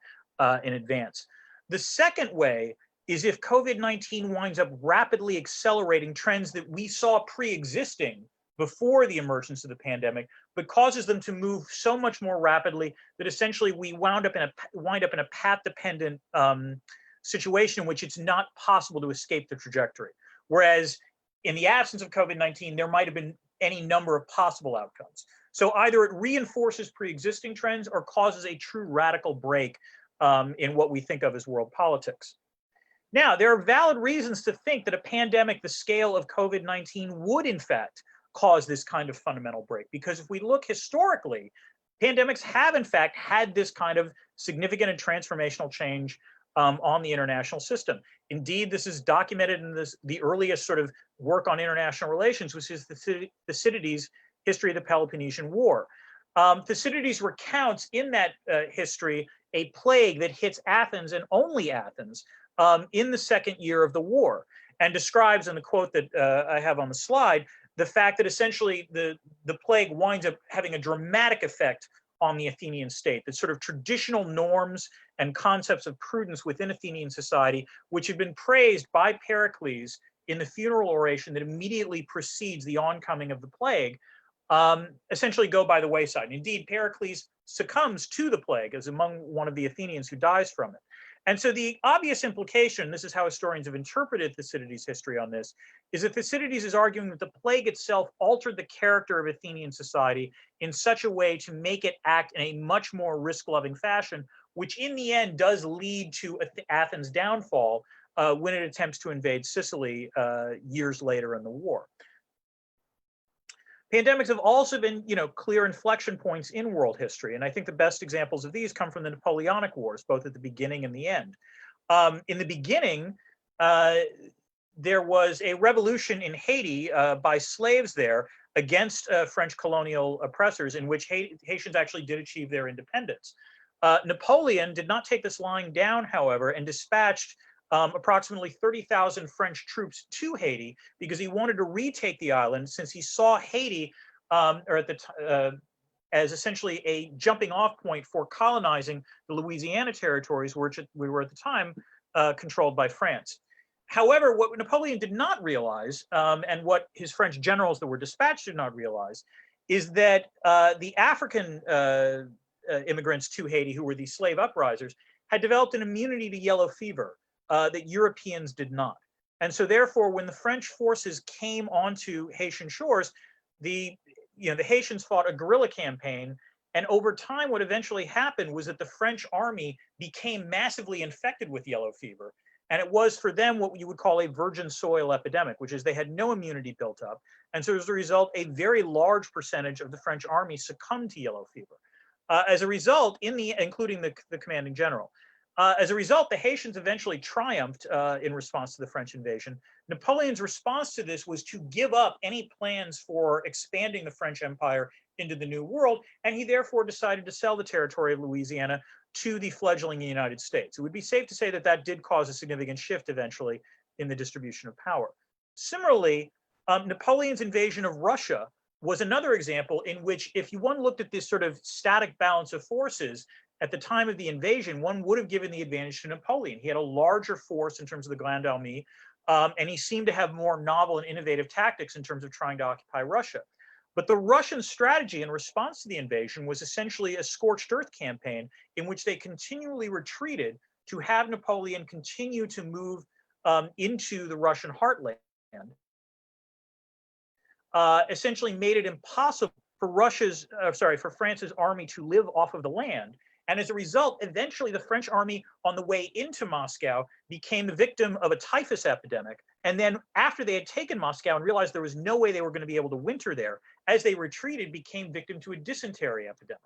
in advance. The second way is if COVID-19 winds up rapidly accelerating trends that we saw pre-existing before the emergence of the pandemic, but causes them to move so much more rapidly that essentially we wind up in a path-dependent situation in which it's not possible to escape the trajectory. Whereas in the absence of COVID-19, there might have been any number of possible outcomes. So either it reinforces pre-existing trends or causes a true radical break in what we think of as world politics. Now, there are valid reasons to think that a pandemic the scale of COVID-19 would in fact cause this kind of fundamental break, because if we look historically, pandemics have in fact had this kind of significant and transformational change on the international system. Indeed, this is documented in the earliest sort of work on international relations, which is Thucydides' History of the Peloponnesian War. Thucydides recounts in that history a plague that hits Athens and only Athens in the second year of the war, and describes in the quote that I have on the slide the fact that essentially the plague winds up having a dramatic effect on the Athenian state, that sort of traditional norms and concepts of prudence within Athenian society, which had been praised by Pericles in the funeral oration that immediately precedes the oncoming of the plague, essentially go by the wayside. And indeed, Pericles succumbs to the plague as among one of the Athenians who dies from it. And so the obvious implication, this is how historians have interpreted Thucydides' history on this, is that Thucydides is arguing that the plague itself altered the character of Athenian society in such a way to make it act in a much more risk-loving fashion, which in the end does lead to Athens' downfall when it attempts to invade Sicily years later in the war. Pandemics have also been, clear inflection points in world history, and I think the best examples of these come from the Napoleonic Wars, both at the beginning and the end. In the beginning, there was a revolution in Haiti by slaves there against French colonial oppressors, in which Haitians actually did achieve their independence. Napoleon did not take this lying down, however, and dispatched approximately 30,000 French troops to Haiti because he wanted to retake the island, since he saw Haiti as essentially a jumping off point for colonizing the Louisiana territories, which we were at the time controlled by France. However, what Napoleon did not realize, and what his French generals that were dispatched did not realize, is that the African immigrants to Haiti, who were these slave uprisers, had developed an immunity to yellow fever that Europeans did not. And so therefore, when the French forces came onto Haitian shores, the Haitians fought a guerrilla campaign. And over time, what eventually happened was that the French army became massively infected with yellow fever. And it was for them what you would call a virgin soil epidemic, which is they had no immunity built up. And so as a result, a very large percentage of the French army succumbed to yellow fever. As a result, including the commanding general. As a result, the Haitians eventually triumphed in response to the French invasion. Napoleon's response to this was to give up any plans for expanding the French Empire into the New World, and he therefore decided to sell the territory of Louisiana to the fledgling United States. It would be safe to say that that did cause a significant shift eventually in the distribution of power. Similarly, Napoleon's invasion of Russia was another example in which, if one looked at this sort of static balance of forces, at the time of the invasion, one would have given the advantage to Napoleon. He had a larger force in terms of the Grande Armée, and he seemed to have more novel and innovative tactics in terms of trying to occupy Russia. But the Russian strategy in response to the invasion was essentially a scorched earth campaign in which they continually retreated to have Napoleon continue to move into the Russian heartland, essentially made it impossible for France's army to live off of the land. And as a result, eventually the French army on the way into Moscow became the victim of a typhus epidemic. And then after they had taken Moscow and realized there was no way they were going to be able to winter there, as they retreated, became victim to a dysentery epidemic.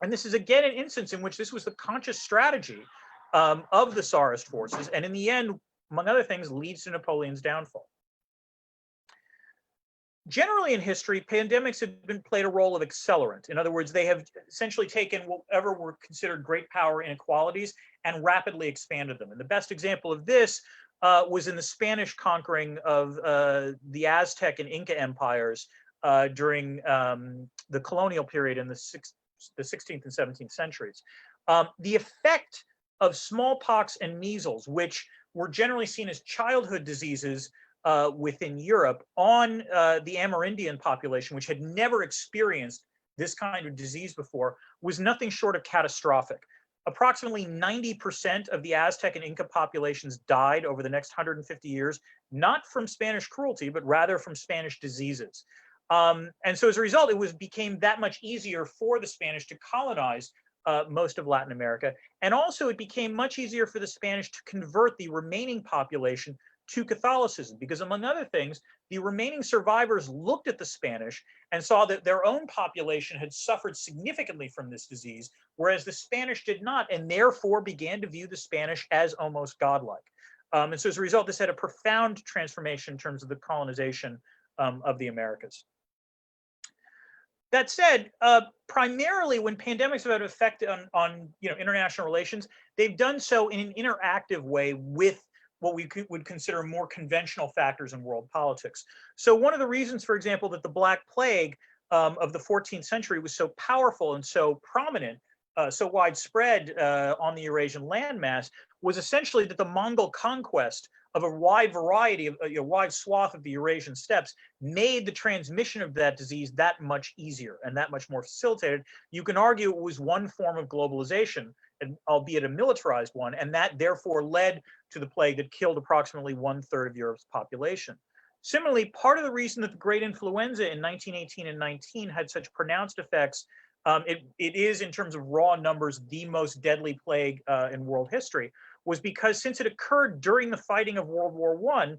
And this is again an instance in which this was the conscious strategy of the Tsarist forces. And in the end, among other things, leads to Napoleon's downfall. Generally in history, pandemics have played a role of accelerant. In other words, they have essentially taken whatever were considered great power inequalities and rapidly expanded them. And the best example of this was in the Spanish conquering of the Aztec and Inca empires during the colonial period in the 16th and 17th centuries. The effect of smallpox and measles, which were generally seen as childhood diseases within Europe, on the Amerindian population, which had never experienced this kind of disease before, was nothing short of catastrophic. Approximately 90% of the Aztec and Inca populations died over the next 150 years, not from Spanish cruelty, but rather from Spanish diseases. And so as a result, it became that much easier for the Spanish to colonize most of Latin America. And also it became much easier for the Spanish to convert the remaining population to Catholicism, because among other things, the remaining survivors looked at the Spanish and saw that their own population had suffered significantly from this disease, whereas the Spanish did not, and therefore began to view the Spanish as almost godlike. And so as a result, this had a profound transformation in terms of the colonization of the Americas. That said, primarily when pandemics have had an effect on international relations, they've done so in an interactive way with what we would consider more conventional factors in world politics. So one of the reasons, for example, that the Black Plague of the 14th century was so powerful and so prominent, so widespread on the Eurasian landmass, was essentially that the Mongol conquest of a wide variety of a wide swath of the Eurasian steppes made the transmission of that disease that much easier and that much more facilitated. You can argue it was one form of globalization, albeit a militarized one, and that therefore led to the plague that killed approximately 1/3 of Europe's population. Similarly, part of the reason that the Great Influenza in 1918 and 19 had such pronounced effects, it is in terms of raw numbers the most deadly plague in world history, was because since it occurred during the fighting of World War I,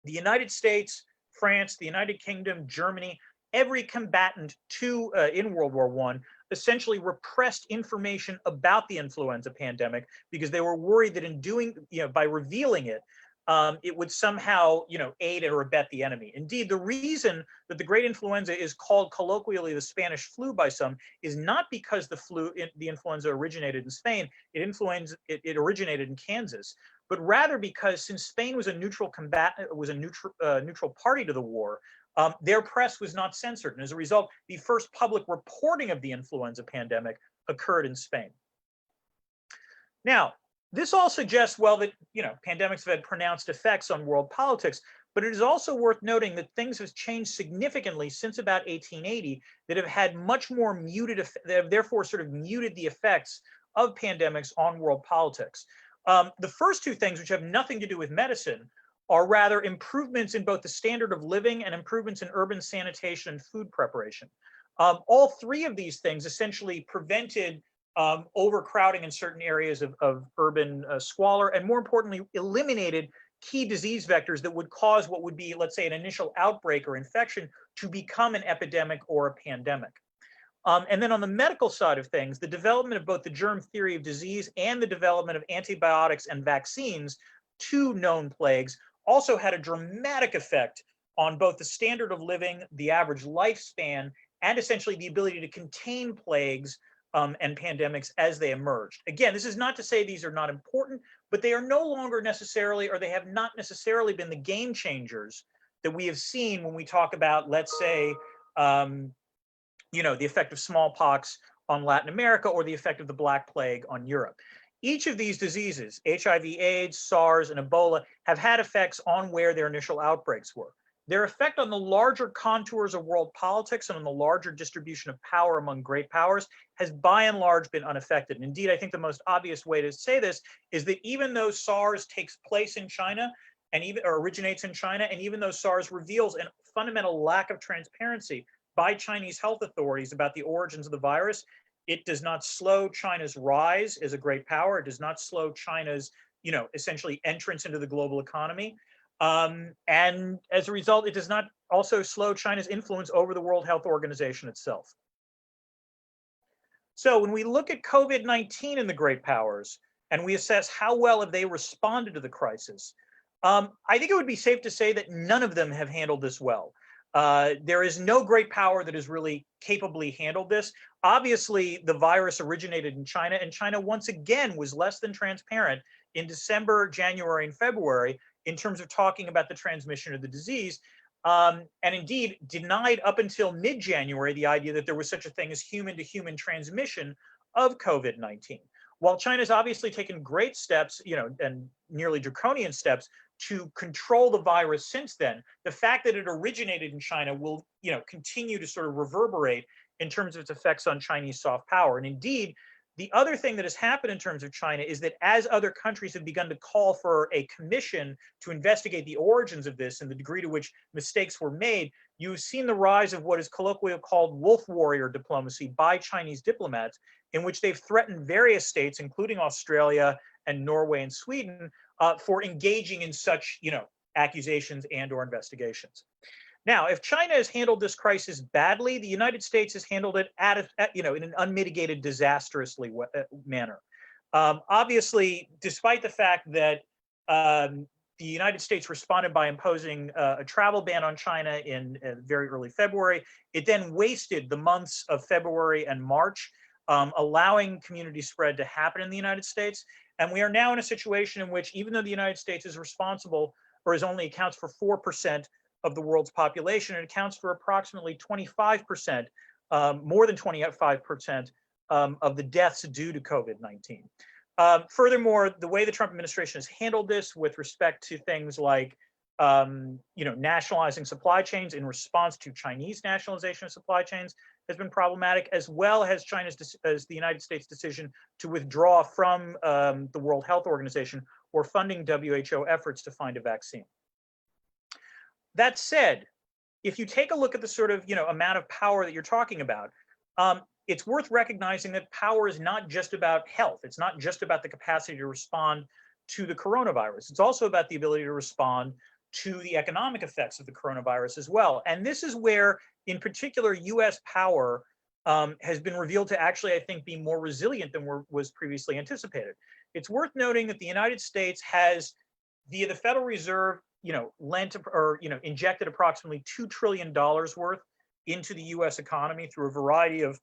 the United States, France, the United Kingdom, Germany, every combatant in World War I essentially repressed information about the influenza pandemic because they were worried that in doing, by revealing it, it would somehow, aid or abet the enemy. Indeed, the reason that the Great Influenza is called colloquially the Spanish flu by some is not because the influenza originated in Spain. It originated in Kansas, but rather because since Spain was a neutral neutral party to the war, their press was not censored, and as a result, the first public reporting of the influenza pandemic occurred in Spain. Now, this all suggests, well, that pandemics have had pronounced effects on world politics, but it is also worth noting that things have changed significantly since about 1880 that have had much more muted, that have therefore sort of muted the effects of pandemics on world politics. The first two things, which have nothing to do with medicine, are rather improvements in both the standard of living and improvements in urban sanitation and food preparation. All three of these things essentially prevented overcrowding in certain areas of urban squalor, and more importantly, eliminated key disease vectors that would cause what would be, let's say, an initial outbreak or infection to become an epidemic or a pandemic. And then on the medical side of things, the development of both the germ theory of disease and the development of antibiotics and vaccines to known plagues also had a dramatic effect on both the standard of living, the average lifespan, and essentially the ability to contain plagues and pandemics as they emerged. Again, this is not to say these are not important, but they are no longer necessarily, or they have not necessarily been the game changers that we have seen when we talk about, let's say, the effect of smallpox on Latin America or the effect of the Black Plague on Europe. Each of these diseases, HIV/AIDS, SARS, and Ebola, have had effects on where their initial outbreaks were. their effect on the larger contours of world politics and on the larger distribution of power among great powers has by and large been unaffected. And indeed, I think the most obvious way to say this is that even though SARS takes place in China and even or originates in China, and even though SARS reveals a fundamental lack of transparency by Chinese health authorities about the origins of the virus, it does not slow China's rise as a great power. It does not slow China's, essentially entrance into the global economy. And as a result, it does not also slow China's influence over the World Health Organization itself. So when we look at COVID-19 in the great powers and we assess how well have they responded to the crisis, I think it would be safe to say that none of them have handled this well. There is no great power that has really capably handled this. Obviously, the virus originated in China, and China once again was less than transparent in December, January, and February in terms of talking about the transmission of the disease, and indeed denied up until mid-January the idea that there was such a thing as human-to-human transmission of COVID-19. While China's obviously taken great steps, and nearly draconian steps to control the virus since then, the fact that it originated in China will, continue to sort of reverberate in terms of its effects on Chinese soft power. And indeed, the other thing that has happened in terms of China is that as other countries have begun to call for a commission to investigate the origins of this and the degree to which mistakes were made, you've seen the rise of what is colloquially called wolf warrior diplomacy by Chinese diplomats, in which they've threatened various states, including Australia and Norway and Sweden, for engaging in such, accusations and or investigations. Now, if China has handled this crisis badly, the United States has handled it in an unmitigated, disastrously manner. Obviously, despite the fact that the United States responded by imposing a travel ban on China in very early February, it then wasted the months of February and March, allowing community spread to happen in the United States. And we are now in a situation in which, even though the United States is responsible, or only accounts for 4% of the world's population, it accounts for approximately 25%, more than 25% of the deaths due to COVID-19. Furthermore, the way the Trump administration has handled this with respect to things like, nationalizing supply chains in response to Chinese nationalization of supply chains has been problematic, as well as the United States decision to withdraw from the World Health Organization or funding WHO efforts to find a vaccine. That said, if you take a look at the sort of amount of power that you're talking about, it's worth recognizing that power is not just about health. It's not just about the capacity to respond to the coronavirus. It's also about the ability to respond to the economic effects of the coronavirus as well. And this is where, in particular, US power has been revealed to actually, I think, be more resilient than was previously anticipated. It's worth noting that the United States has, via the Federal Reserve, injected approximately $2 trillion worth into the US economy through a variety of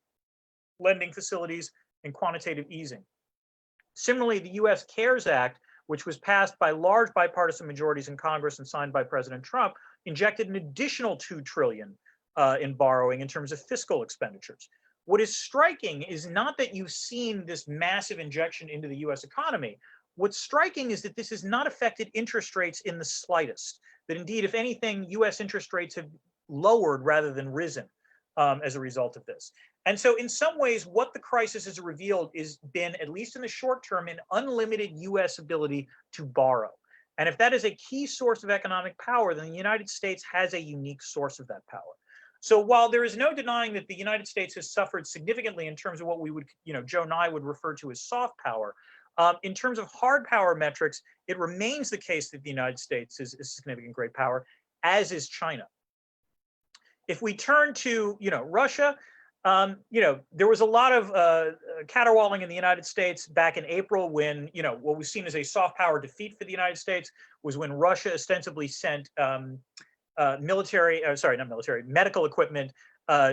lending facilities and quantitative easing. Similarly, the US CARES Act, which was passed by large bipartisan majorities in Congress and signed by President Trump, injected an additional $2 trillion in borrowing in terms of fiscal expenditures. What is striking is not that you've seen this massive injection into the US economy. What's striking is that this has not affected interest rates in the slightest. That indeed, if anything, US interest rates have lowered rather than risen as a result of this. And so in some ways, what the crisis has revealed has been, at least in the short term, an unlimited US ability to borrow. And if that is a key source of economic power, then the United States has a unique source of that power. So while there is no denying that the United States has suffered significantly in terms of what we would, Joe and I would refer to as soft power, in terms of hard power metrics, it remains the case that the United States is a significant great power, as is China. If we turn to, Russia, there was a lot of caterwauling in the United States back in April when, what was seen as a soft power defeat for the United States was when Russia ostensibly sent medical equipment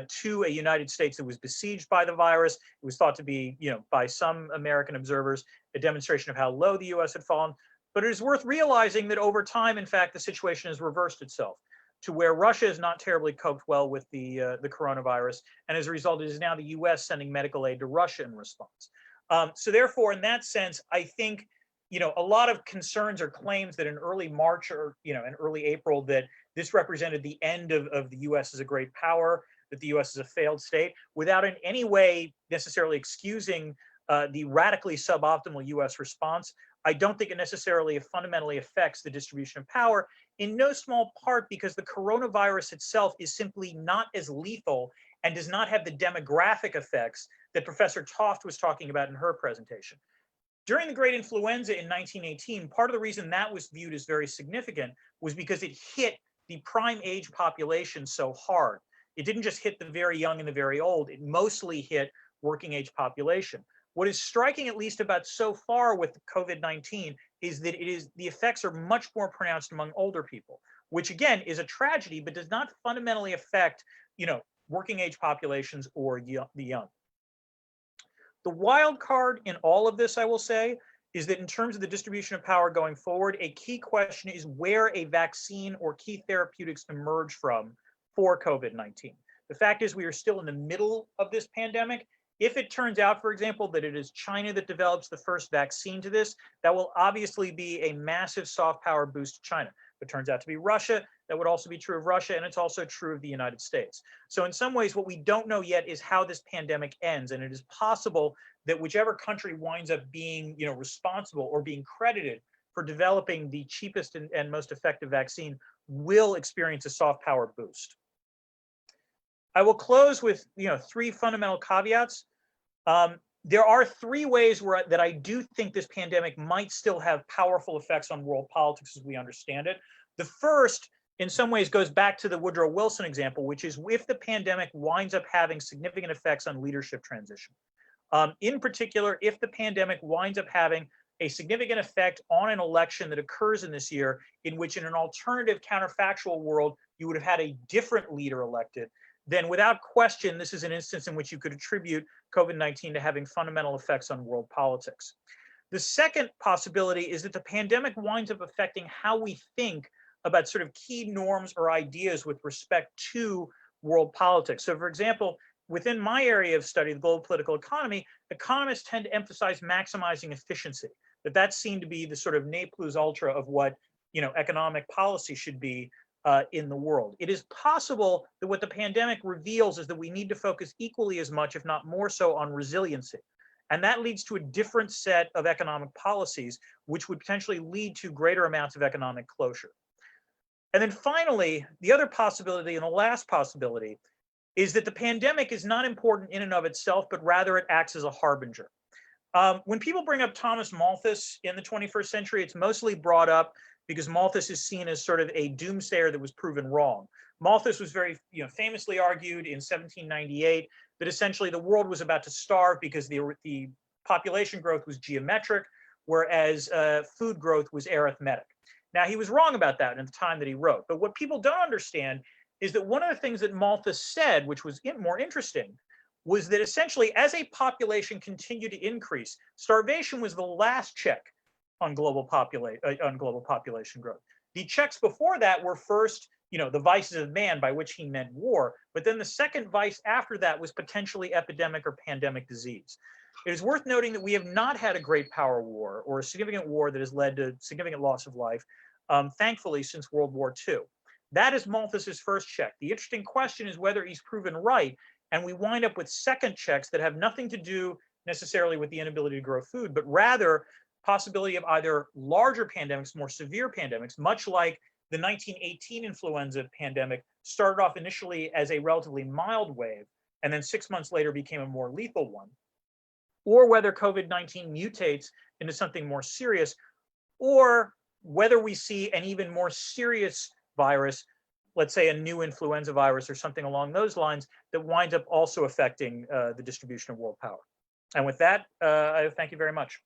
to a United States that was besieged by the virus. It was thought to be, by some American observers, a demonstration of how low the US had fallen. But it is worth realizing that over time, in fact, the situation has reversed itself to where Russia has not terribly coped well with the coronavirus. And as a result, it is now the US sending medical aid to Russia in response. So therefore, in that sense, I think, a lot of concerns or claims that in early March or, in early April that this represented the end of the US as a great power, that the US is a failed state, without in any way necessarily excusing the radically suboptimal US response. I don't think it necessarily fundamentally affects the distribution of power, in no small part because the coronavirus itself is simply not as lethal and does not have the demographic effects that Professor Toft was talking about in her presentation. During the Great Influenza in 1918, part of the reason that was viewed as very significant was because it hit the prime age population so hard. It didn't just hit the very young and the very old, it mostly hit working age population. What is striking, at least about so far with COVID-19, is that the effects are much more pronounced among older people, which again is a tragedy, but does not fundamentally affect, working age populations or the young. The wild card in all of this, I will say, is that in terms of the distribution of power going forward, a key question is where a vaccine or key therapeutics emerge from for COVID-19. The fact is we are still in the middle of this pandemic. If it turns out, for example, that it is China that develops the first vaccine to this, that will obviously be a massive soft power boost to China. If it turns out to be Russia, that would also be true of Russia, and it's also true of the United States. So in some ways, what we don't know yet is how this pandemic ends, and it is possible that whichever country winds up being responsible or being credited for developing the cheapest and most effective vaccine will experience a soft power boost. I will close with three fundamental caveats. There are three ways that I do think this pandemic might still have powerful effects on world politics as we understand it. The first, in some ways, goes back to the Woodrow Wilson example, which is if the pandemic winds up having significant effects on leadership transition. In particular, if the pandemic winds up having a significant effect on an election that occurs in this year, in which in an alternative counterfactual world, you would have had a different leader elected, then without question, this is an instance in which you could attribute COVID-19 to having fundamental effects on world politics. The second possibility is that the pandemic winds up affecting how we think about sort of key norms or ideas with respect to world politics. So for example, within my area of study, the global political economy, economists tend to emphasize maximizing efficiency, that's seen to be the sort of ne plus ultra of what economic policy should be in the world. It is possible that what the pandemic reveals is that we need to focus equally as much, if not more so, on resiliency. And that leads to a different set of economic policies, which would potentially lead to greater amounts of economic closure. And then finally, the other possibility and the last possibility is that the pandemic is not important in and of itself, but rather it acts as a harbinger. When people bring up Thomas Malthus in the 21st century, it's mostly brought up because Malthus is seen as sort of a doomsayer that was proven wrong. Malthus was very famously argued in 1798 that essentially the world was about to starve because the population growth was geometric, whereas food growth was arithmetic. Now, he was wrong about that in the time that he wrote, but what people don't understand is that one of the things that Malthus said, which was more interesting, was that essentially as a population continued to increase, starvation was the last check on global population growth. The checks before that were first, the vices of man, by which he meant war, but then the second vice after that was potentially epidemic or pandemic disease. It is worth noting that we have not had a great power war or a significant war that has led to significant loss of life, thankfully, since World War II. That is Malthus's first check. The interesting question is whether he's proven right, and we wind up with second checks that have nothing to do necessarily with the inability to grow food, but rather possibility of either larger pandemics, more severe pandemics, much like the 1918 influenza pandemic started off initially as a relatively mild wave, and then 6 months later became a more lethal one, or whether COVID-19 mutates into something more serious, or whether we see an even more serious virus, let's say a new influenza virus or something along those lines, that winds up also affecting the distribution of world power. And with that, I thank you very much.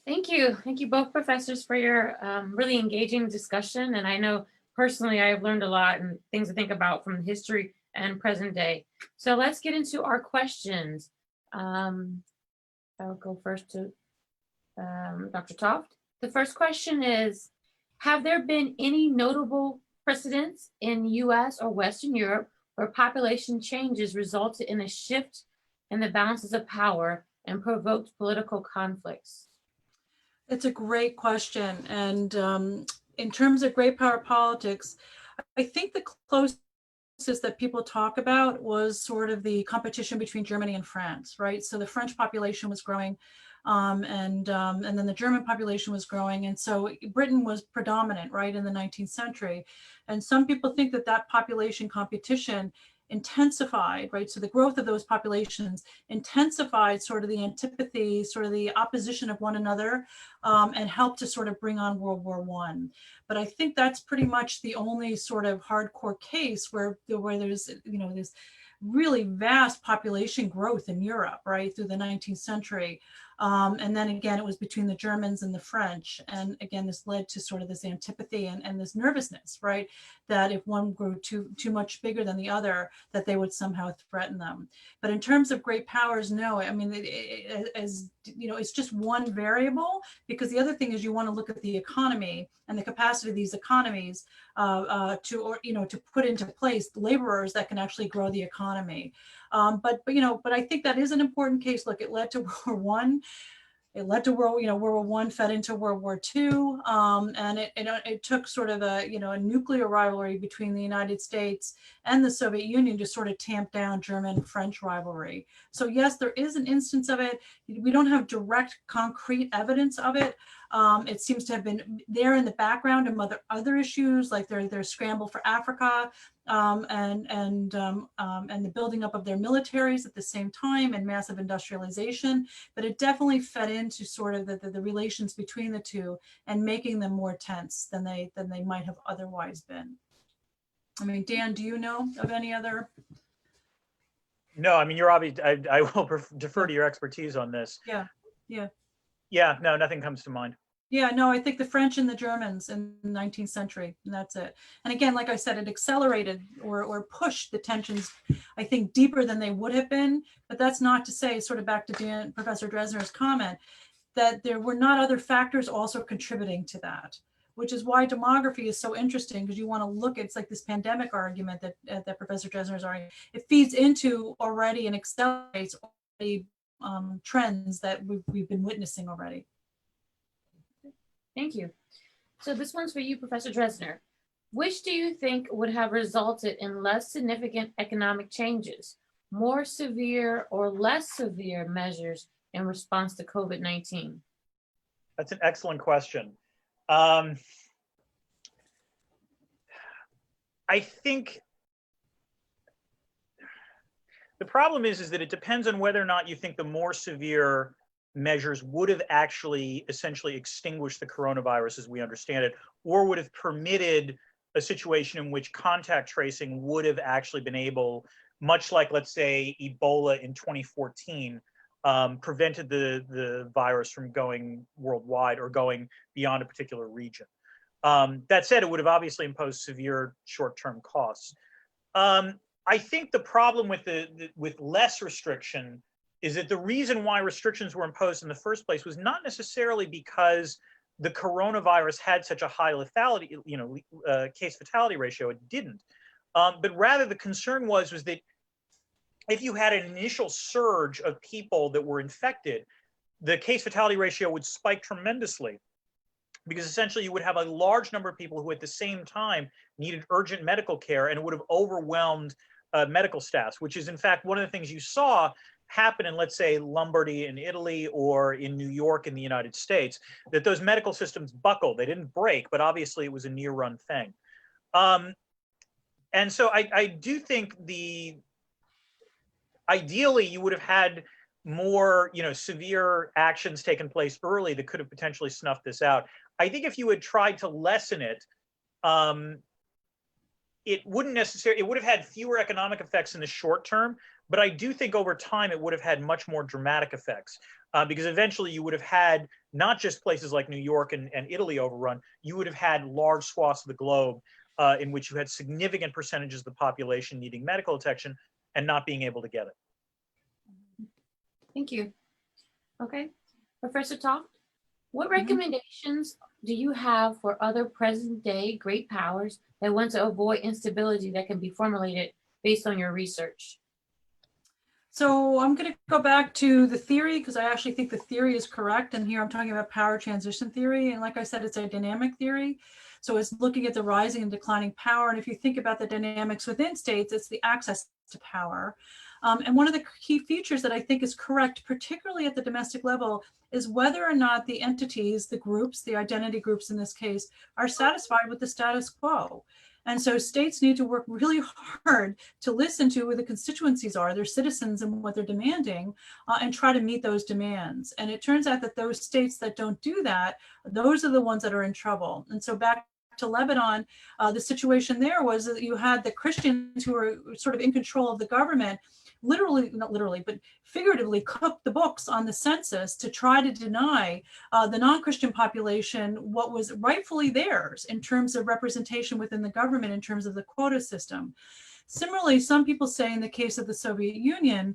Thank you. Thank you both professors for your really engaging discussion. And I know personally I've learned a lot and things to think about from history and present day. So let's get into our questions. I'll go first to Dr. Toft. The first question is, have there been any notable precedents in US or Western Europe where population changes resulted in a shift in the balances of power and provoked political conflicts? It's a great question. And in terms of great power politics, I think the closest that people talk about was sort of the competition between Germany and France, right? So the French population was growing, and then the German population was growing, and so Britain was predominant, right, in the 19th century. And some people think that that population competition intensified, right? So the growth of those populations intensified sort of the antipathy, sort of the opposition of one another, and helped to sort of bring on World War I. But I think that's pretty much the only sort of hardcore case where there's, you know, this really vast population growth in Europe, right, through the 19th century. And then again, it was between the Germans and the French. And again, this led to sort of this antipathy and this nervousness, right, that if one grew too much bigger than the other, that they would somehow threaten them. But in terms of great powers, no, I mean, as you know, it's just one variable, because the other thing is you want to look at the economy and the capacity of these economies to put into place laborers that can actually grow the economy. But I think that is an important case. Look, it led to World War I. It led to World War I fed into World War II, and it took sort of a nuclear rivalry between the United States and the Soviet Union to sort of tamp down German-French rivalry. So yes, there is an instance of it. We don't have direct, concrete evidence of it. It seems to have been there in the background of other issues, like their scramble for Africa, and the building up of their militaries at the same time, and massive industrialization. But it definitely fed into sort of the relations between the two and making them more tense than they might have otherwise been. I mean, Dan, do you know of any other? No, I mean, you're obvious. I will defer to your expertise on this. Yeah, no, nothing comes to mind. Yeah, no, I think the French and the Germans in the 19th century, and that's it. And again, like I said, it accelerated or pushed the tensions, I think, deeper than they would have been. But that's not to say, sort of back to Professor Drezner's comment, that there were not other factors also contributing to that, which is why demography is so interesting, because you want to look at, it's like this pandemic argument that Professor Drezner is arguing. It feeds into already and accelerates already trends that we've been witnessing already. Thank you. So this one's for you, Professor Drezner. Which do you think would have resulted in less significant economic changes, more severe or less severe measures in response to COVID-19? That's an excellent question. I think the problem is that it depends on whether or not you think the more severe measures would have actually essentially extinguished the coronavirus as we understand it, or would have permitted a situation in which contact tracing would have actually been able, much like, let's say, Ebola in 2014, prevented the virus from going worldwide or going beyond a particular region. That said, it would have obviously imposed severe short-term costs. I think the problem with less restriction is that the reason why restrictions were imposed in the first place was not necessarily because the coronavirus had such a high lethality, case fatality ratio. It didn't, but rather the concern was that if you had an initial surge of people that were infected, the case fatality ratio would spike tremendously, because essentially you would have a large number of people who at the same time needed urgent medical care, and it would have overwhelmed medical staffs, which is in fact one of the things you saw happen in, let's say, Lombardy in Italy or in New York in the United States, that those medical systems buckled. They didn't break, but obviously it was a near run thing. And so I do think ideally you would have had more severe actions taken place early that could have potentially snuffed this out. I think if you had tried to lessen it, it would have had fewer economic effects in the short term, but I do think over time it would have had much more dramatic effects, because eventually you would have had not just places like New York and Italy overrun, you would have had large swaths of the globe in which you had significant percentages of the population needing medical attention and not being able to get it. Thank you. Okay, Professor Toft, what recommendations do you have for other present day great powers that want to avoid instability that can be formulated based on your research? So I'm going to go back to the theory because I actually think the theory is correct. And here I'm talking about power transition theory. And like I said, it's a dynamic theory. So it's looking at the rising and declining power. And if you think about the dynamics within states, it's the access to power. And one of the key features that I think is correct, particularly at the domestic level, is whether or not the entities, the groups, the identity groups in this case, are satisfied with the status quo. And so states need to work really hard to listen to who the constituencies are, their citizens and what they're demanding, and try to meet those demands. And it turns out that those states that don't do that, those are the ones that are in trouble. And so back to Lebanon, the situation there was that you had the Christians who were sort of in control of the government, literally, not literally, but figuratively cooked the books on the census to try to deny the non-Christian population what was rightfully theirs in terms of representation within the government, in terms of the quota system. Similarly, some people say in the case of the Soviet Union,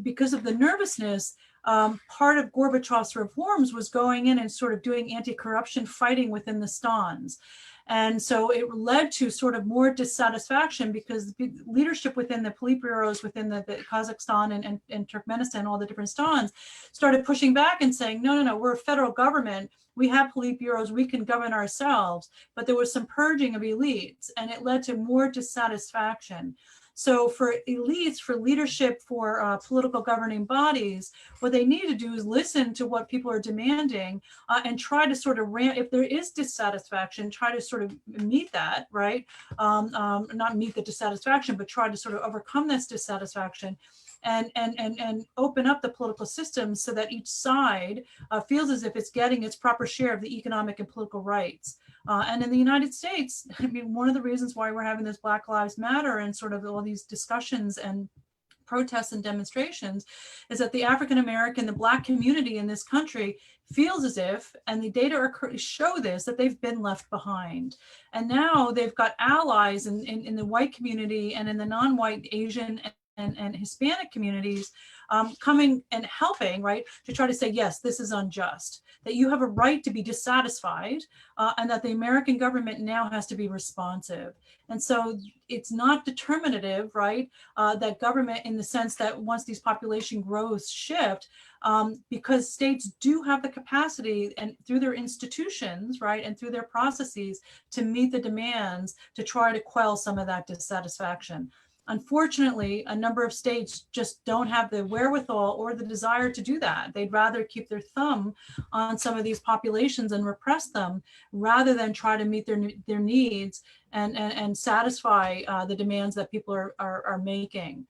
because of the nervousness, part of Gorbachev's reforms was going in and sort of doing anti-corruption fighting within the stans. And so it led to sort of more dissatisfaction because the leadership within the Politburos, within the Kazakhstan and Turkmenistan, all the different stans, started pushing back and saying, no, we're a federal government. We have Politburos, we can govern ourselves. But there was some purging of elites, and it led to more dissatisfaction. So for elites, for leadership, for political governing bodies, what they need to do is listen to what people are demanding and try to sort of if there is dissatisfaction, try to sort of meet that, right? Not meet the dissatisfaction, but try to sort of overcome this dissatisfaction and open up the political system so that each side feels as if it's getting its proper share of the economic and political rights. And in the United States, I mean, one of the reasons why we're having this Black Lives Matter and sort of all these discussions and protests and demonstrations is that the African-American, the Black community in this country feels as if, and the data show this, that they've been left behind. And now they've got allies in the white community and in the non-white Asian and Hispanic communities coming and helping, right, to try to say, yes, this is unjust, that you have a right to be dissatisfied, and that the American government now has to be responsive. And so it's not determinative, right, that government in the sense that once these population growths shift, because states do have the capacity and through their institutions, right, and through their processes to meet the demands to try to quell some of that dissatisfaction. Unfortunately, a number of states just don't have the wherewithal or the desire to do that. They'd rather keep their thumb on some of these populations and repress them rather than try to meet their needs and satisfy the demands that people are making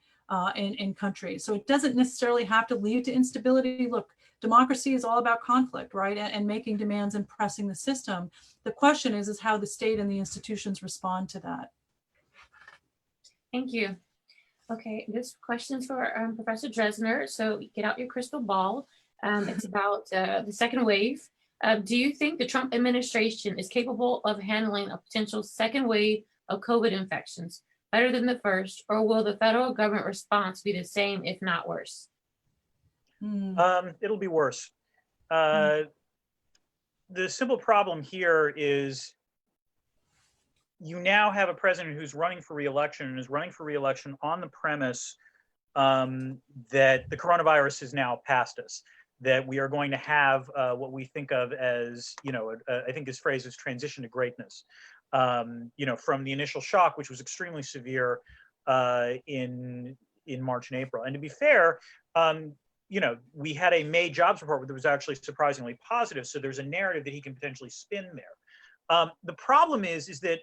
in countries. So it doesn't necessarily have to lead to instability. Look, democracy is all about conflict, right? And making demands and pressing the system. The question is how the state and the institutions respond to that. Thank you. Okay, this question is for Professor Drezner. So get out your crystal ball. It's about the second wave. Do you think the Trump administration is capable of handling a potential second wave of COVID infections better than the first, or will the federal government response be the same, if not worse? It'll be worse. The simple problem here is you now have a president who's running for re-election and is running for re-election on the premise that the coronavirus is now past us, that we are going to have what we think of as, I think his phrase is transition to greatness, from the initial shock, which was extremely severe in March and April. And to be fair, we had a May jobs report that was actually surprisingly positive. So there's a narrative that he can potentially spin there. The problem is that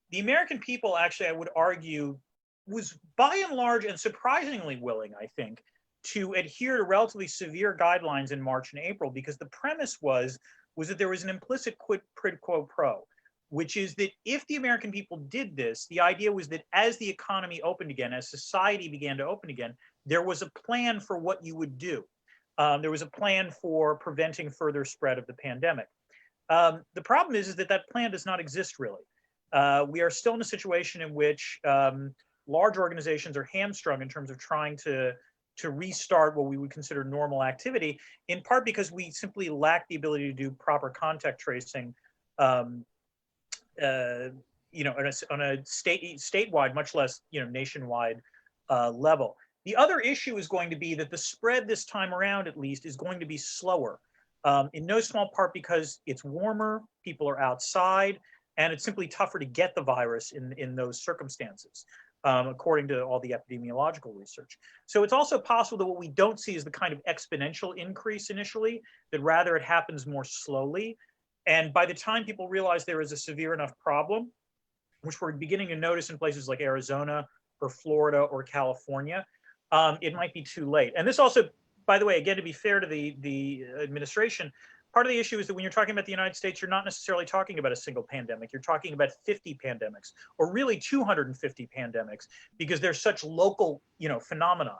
the American people, actually, I would argue, was by and large and surprisingly willing, I think, to adhere to relatively severe guidelines in March and April, because the premise was that there was an implicit quid pro quo, which is that if the American people did this, the idea was that as the economy opened again, as society began to open again, there was a plan for what you would do. There was a plan for preventing further spread of the pandemic. The problem is that that plan does not exist, really. We are still in a situation in which large organizations are hamstrung in terms of trying to restart what we would consider normal activity, in part because we simply lack the ability to do proper contact tracing, on a statewide, much less nationwide level. The other issue is going to be that the spread this time around, at least, is going to be slower, in no small part because it's warmer, people are outside, and it's simply tougher to get the virus in those circumstances, according to all the epidemiological research. So it's also possible that what we don't see is the kind of exponential increase initially, that rather it happens more slowly. And by the time people realize there is a severe enough problem, which we're beginning to notice in places like Arizona or Florida or California, it might be too late. And this also, by the way, again, to be fair to the administration, part of the issue is that when you're talking about the United States, you're not necessarily talking about a single pandemic. You're talking about 50 pandemics, or really 250 pandemics, because there's such local, phenomena.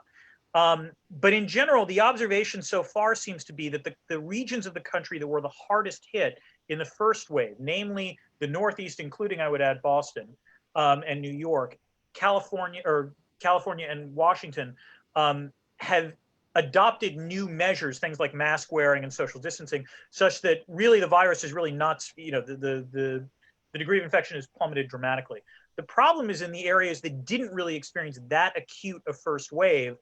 But in general, the observation so far seems to be that the regions of the country that were the hardest hit in the first wave, namely the Northeast, including, I would add, Boston and New York, California and Washington, have adopted new measures, things like mask wearing and social distancing, such that really the virus is really not, the degree of infection has plummeted dramatically. The problem is in the areas that didn't really experience that acute a first wave,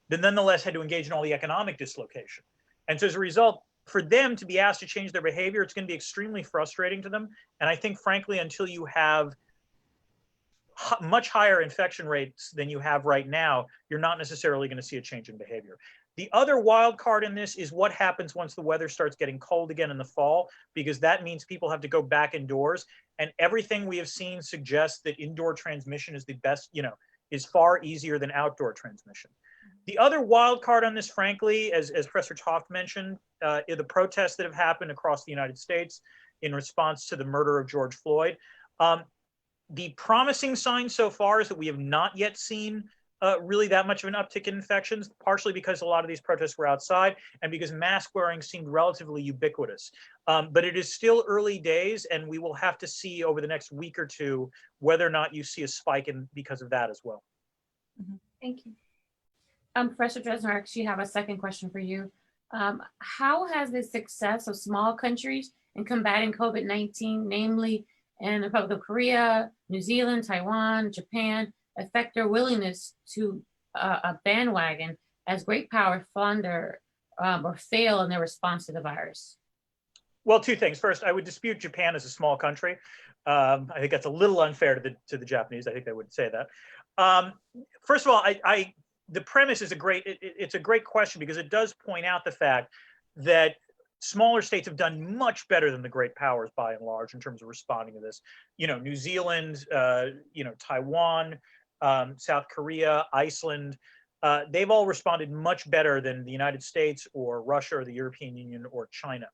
that nonetheless had to engage in all the economic dislocation. And so as a result, for them to be asked to change their behavior, it's going to be extremely frustrating to them. And I think, frankly, until you have much higher infection rates than you have right now, you're not necessarily going to see a change in behavior. The other wild card in this is what happens once the weather starts getting cold again in the fall, because that means people have to go back indoors. And everything we have seen suggests that indoor transmission is the best, is far easier than outdoor transmission. The other wild card on this, frankly, as Professor Toft mentioned, are the protests that have happened across the United States in response to the murder of George Floyd. The promising sign so far is that we have not yet seen really that much of an uptick in infections, partially because a lot of these protests were outside and because mask wearing seemed relatively ubiquitous. But it is still early days, and we will have to see over the next week or two whether or not you see a spike because of that as well. Thank you. Professor Drezner, I actually have a second question for you. How has the success of small countries in combating COVID-19, namely in the Republic of Korea, New Zealand, Taiwan, Japan, affect their willingness to a bandwagon as great powers flounder or fail in their response to the virus? Well, two things. First, I would dispute Japan as a small country. I think that's a little unfair to the Japanese. I think they would say that. First of all, the premise is it's a great question, because it does point out the fact that smaller states have done much better than the great powers by and large in terms of responding to this. New Zealand, Taiwan, South Korea, Iceland, they've all responded much better than the United States or Russia or the European Union or China.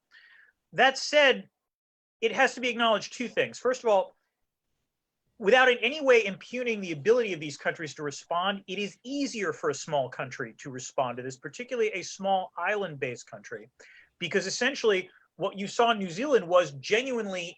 That said, it has to be acknowledged two things. First of all, without in any way impugning the ability of these countries to respond, it is easier for a small country to respond to this, particularly a small island-based country, because essentially what you saw in New Zealand was genuinely,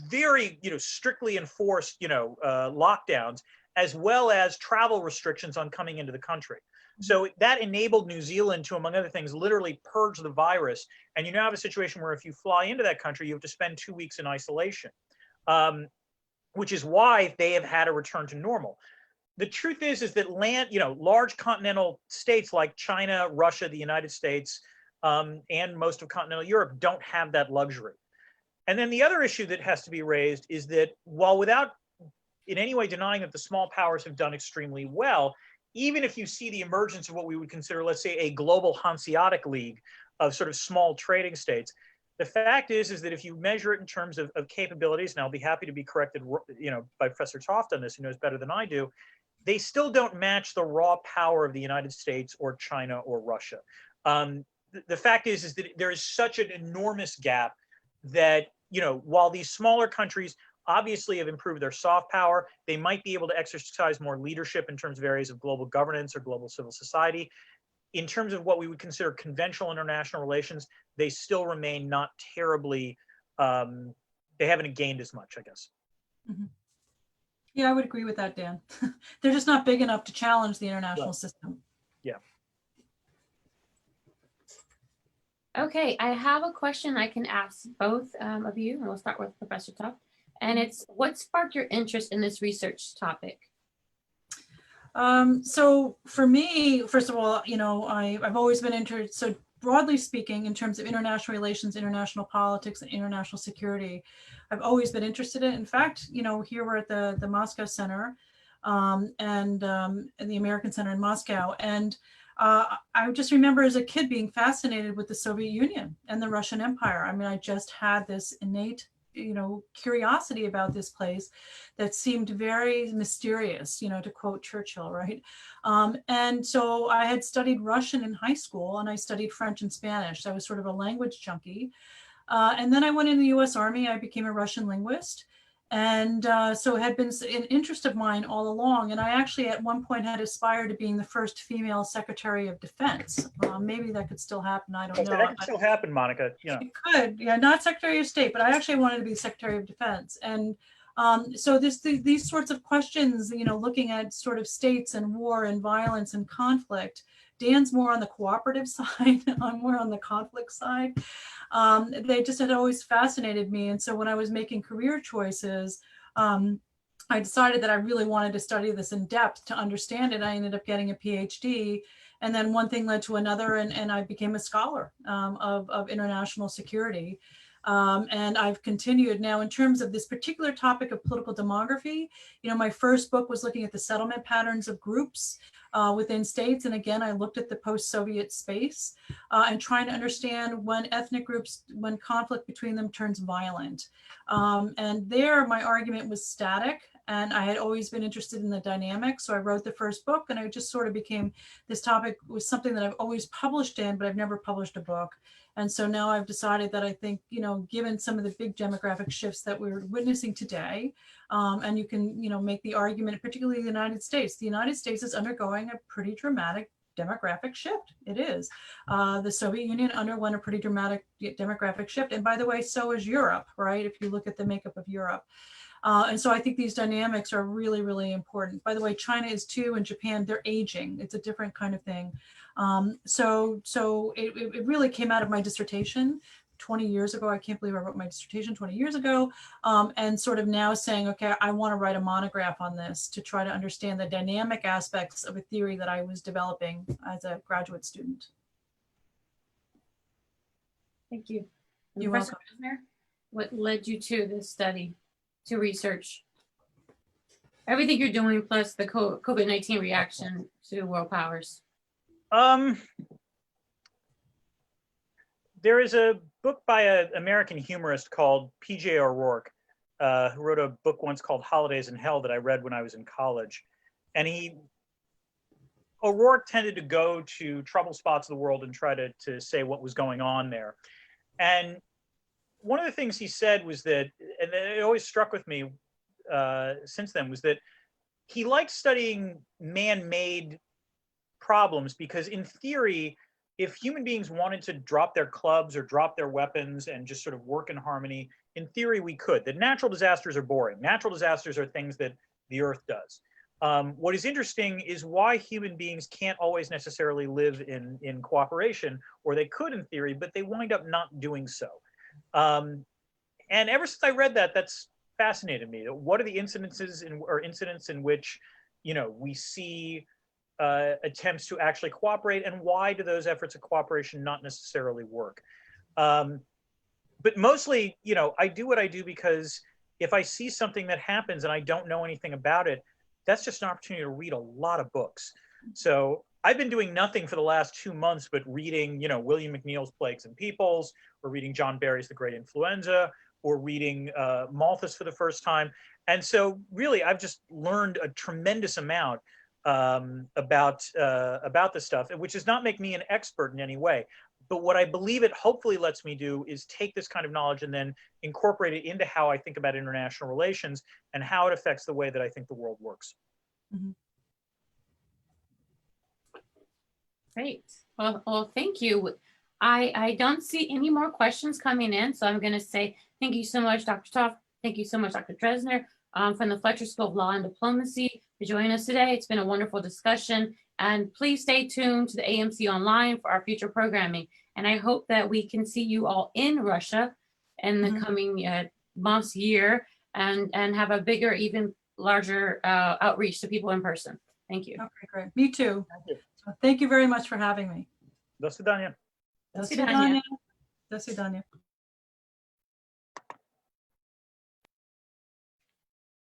very, strictly enforced, lockdowns, as well as travel restrictions on coming into the country. So that enabled New Zealand to, among other things, literally purge the virus. And you now have a situation where if you fly into that country, you have to spend 2 weeks in isolation. Which is why they have had a return to normal. The truth is that large continental states like China, Russia, the United States, and most of continental Europe don't have that luxury. And then the other issue that has to be raised is that while without in any way denying that the small powers have done extremely well, even if you see the emergence of what we would consider, let's say, a global Hanseatic League of sort of small trading states, the fact is that if you measure it in terms of capabilities, and I'll be happy to be corrected, by Professor Toft on this, who knows better than I do, they still don't match the raw power of the United States or China or Russia. The fact is that there is such an enormous gap that, while these smaller countries obviously have improved their soft power, they might be able to exercise more leadership in terms of areas of global governance or global civil society. In terms of what we would consider conventional international relations, they still remain not terribly, they haven't gained as much, I guess. Mm-hmm. Yeah, I would agree with that, Dan. They're just not big enough to challenge the international system. Yeah. Okay, I have a question I can ask both of you, and we'll start with Professor Toft. And it's, what sparked your interest in this research topic? So for me, first of all, you know, I've always been interested, so broadly speaking, in terms of international relations, international politics, and international security, I've always been interested in. In fact, you know, here we're at the Moscow Center and the American Center in Moscow. And I just remember as a kid being fascinated with the Soviet Union and the Russian Empire. I mean, I just had this innate, you know, curiosity about this place that seemed very mysterious, you know, to quote Churchill, right? And so I had studied Russian in high school, and I studied French and Spanish. So I was sort of a language junkie. And then I went in the US Army. I became a Russian linguist. And so it had been an interest of mine all along. And I actually at one point had aspired to being the first female Secretary of Defense. Maybe that could still happen. I don't know. That could still happen, Monica. You know. It could, yeah, not Secretary of State, but I actually wanted to be Secretary of Defense. And so these sorts of questions, you know, looking at sort of states and war and violence and conflict. Dan's more on the cooperative side, I'm more on the conflict side. They just had always fascinated me. And so when I was making career choices, I decided that I really wanted to study this in depth to understand it. I ended up getting a PhD. And then one thing led to another, and I became a scholar of international security. And I've continued now in terms of this particular topic of political demography. You know, my first book was looking at the settlement patterns of groups within states. And again, I looked at the post-Soviet space and trying to understand when ethnic groups, when conflict between them turns violent. And there, my argument was static. And I had always been interested in the dynamics. So I wrote the first book, and I just sort of became, this topic was something that I've always published in, but I've never published a book. And so now I've decided that I think, you know, given some of the big demographic shifts that we're witnessing today, and you can, you know, make the argument, particularly the United States is undergoing a pretty dramatic demographic shift. It is. The Soviet Union underwent a pretty dramatic demographic shift. And by the way, so is Europe, right? If you look at the makeup of Europe. And so I think these dynamics are really, really important. By the way, China is too, and Japan, they're aging. It's a different kind of thing. So it really came out of my dissertation 20 years ago. I can't believe I wrote my dissertation 20 years ago. And sort of now saying, okay, I want to write a monograph on this to try to understand the dynamic aspects of a theory that I was developing as a graduate student. Thank you. You're Professor welcome. Drezner, what led you to this study, to research? Everything you're doing plus the COVID-19 reaction to world powers. There is a book by an American humorist called P.J. O'Rourke, who wrote a book once called Holidays in Hell that I read when I was in college. And O'Rourke tended to go to troubled spots of the world and try to say what was going on there. And one of the things he said was that, and it always struck with me since then, was that he liked studying man-made problems because in theory, if human beings wanted to drop their clubs or drop their weapons and just sort of work in harmony, in theory we could. The natural disasters are boring. Natural disasters are things that the earth does. What is interesting is why human beings can't always necessarily live in cooperation, or they could in theory, but they wind up not doing so. And ever since I read that, that's fascinated me. What are the incidences incidents in which, you know, we see attempts to actually cooperate, and why do those efforts of cooperation not necessarily work? But mostly, you know, I do what I do because if I see something that happens and I don't know anything about it, that's just an opportunity to read a lot of books. So I've been doing nothing for the last 2 months but reading, you know, William McNeill's Plagues and Peoples, or reading John Barry's The Great Influenza, or reading Malthus for the first time. And so really, I've just learned a tremendous amount about this stuff, which does not make me an expert in any way. But what I believe it hopefully lets me do is take this kind of knowledge and then incorporate it into how I think about international relations and how it affects the way that I think the world works. Mm-hmm. Great. Well, thank you. I don't see any more questions coming in, so I'm going to say thank you so much, Dr. Toft. Thank you so much, Dr. Drezner, from the Fletcher School of Law and Diplomacy, for joining us today. It's been a wonderful discussion, and please stay tuned to the AMC Online for our future programming. And I hope that we can see you all in Russia in the coming months, year, and have a bigger, even larger outreach to people in person. Thank you. Okay, great. Me too. Thank you. So thank you very much for having me. До свидания. До свидания. свидания. До свидания.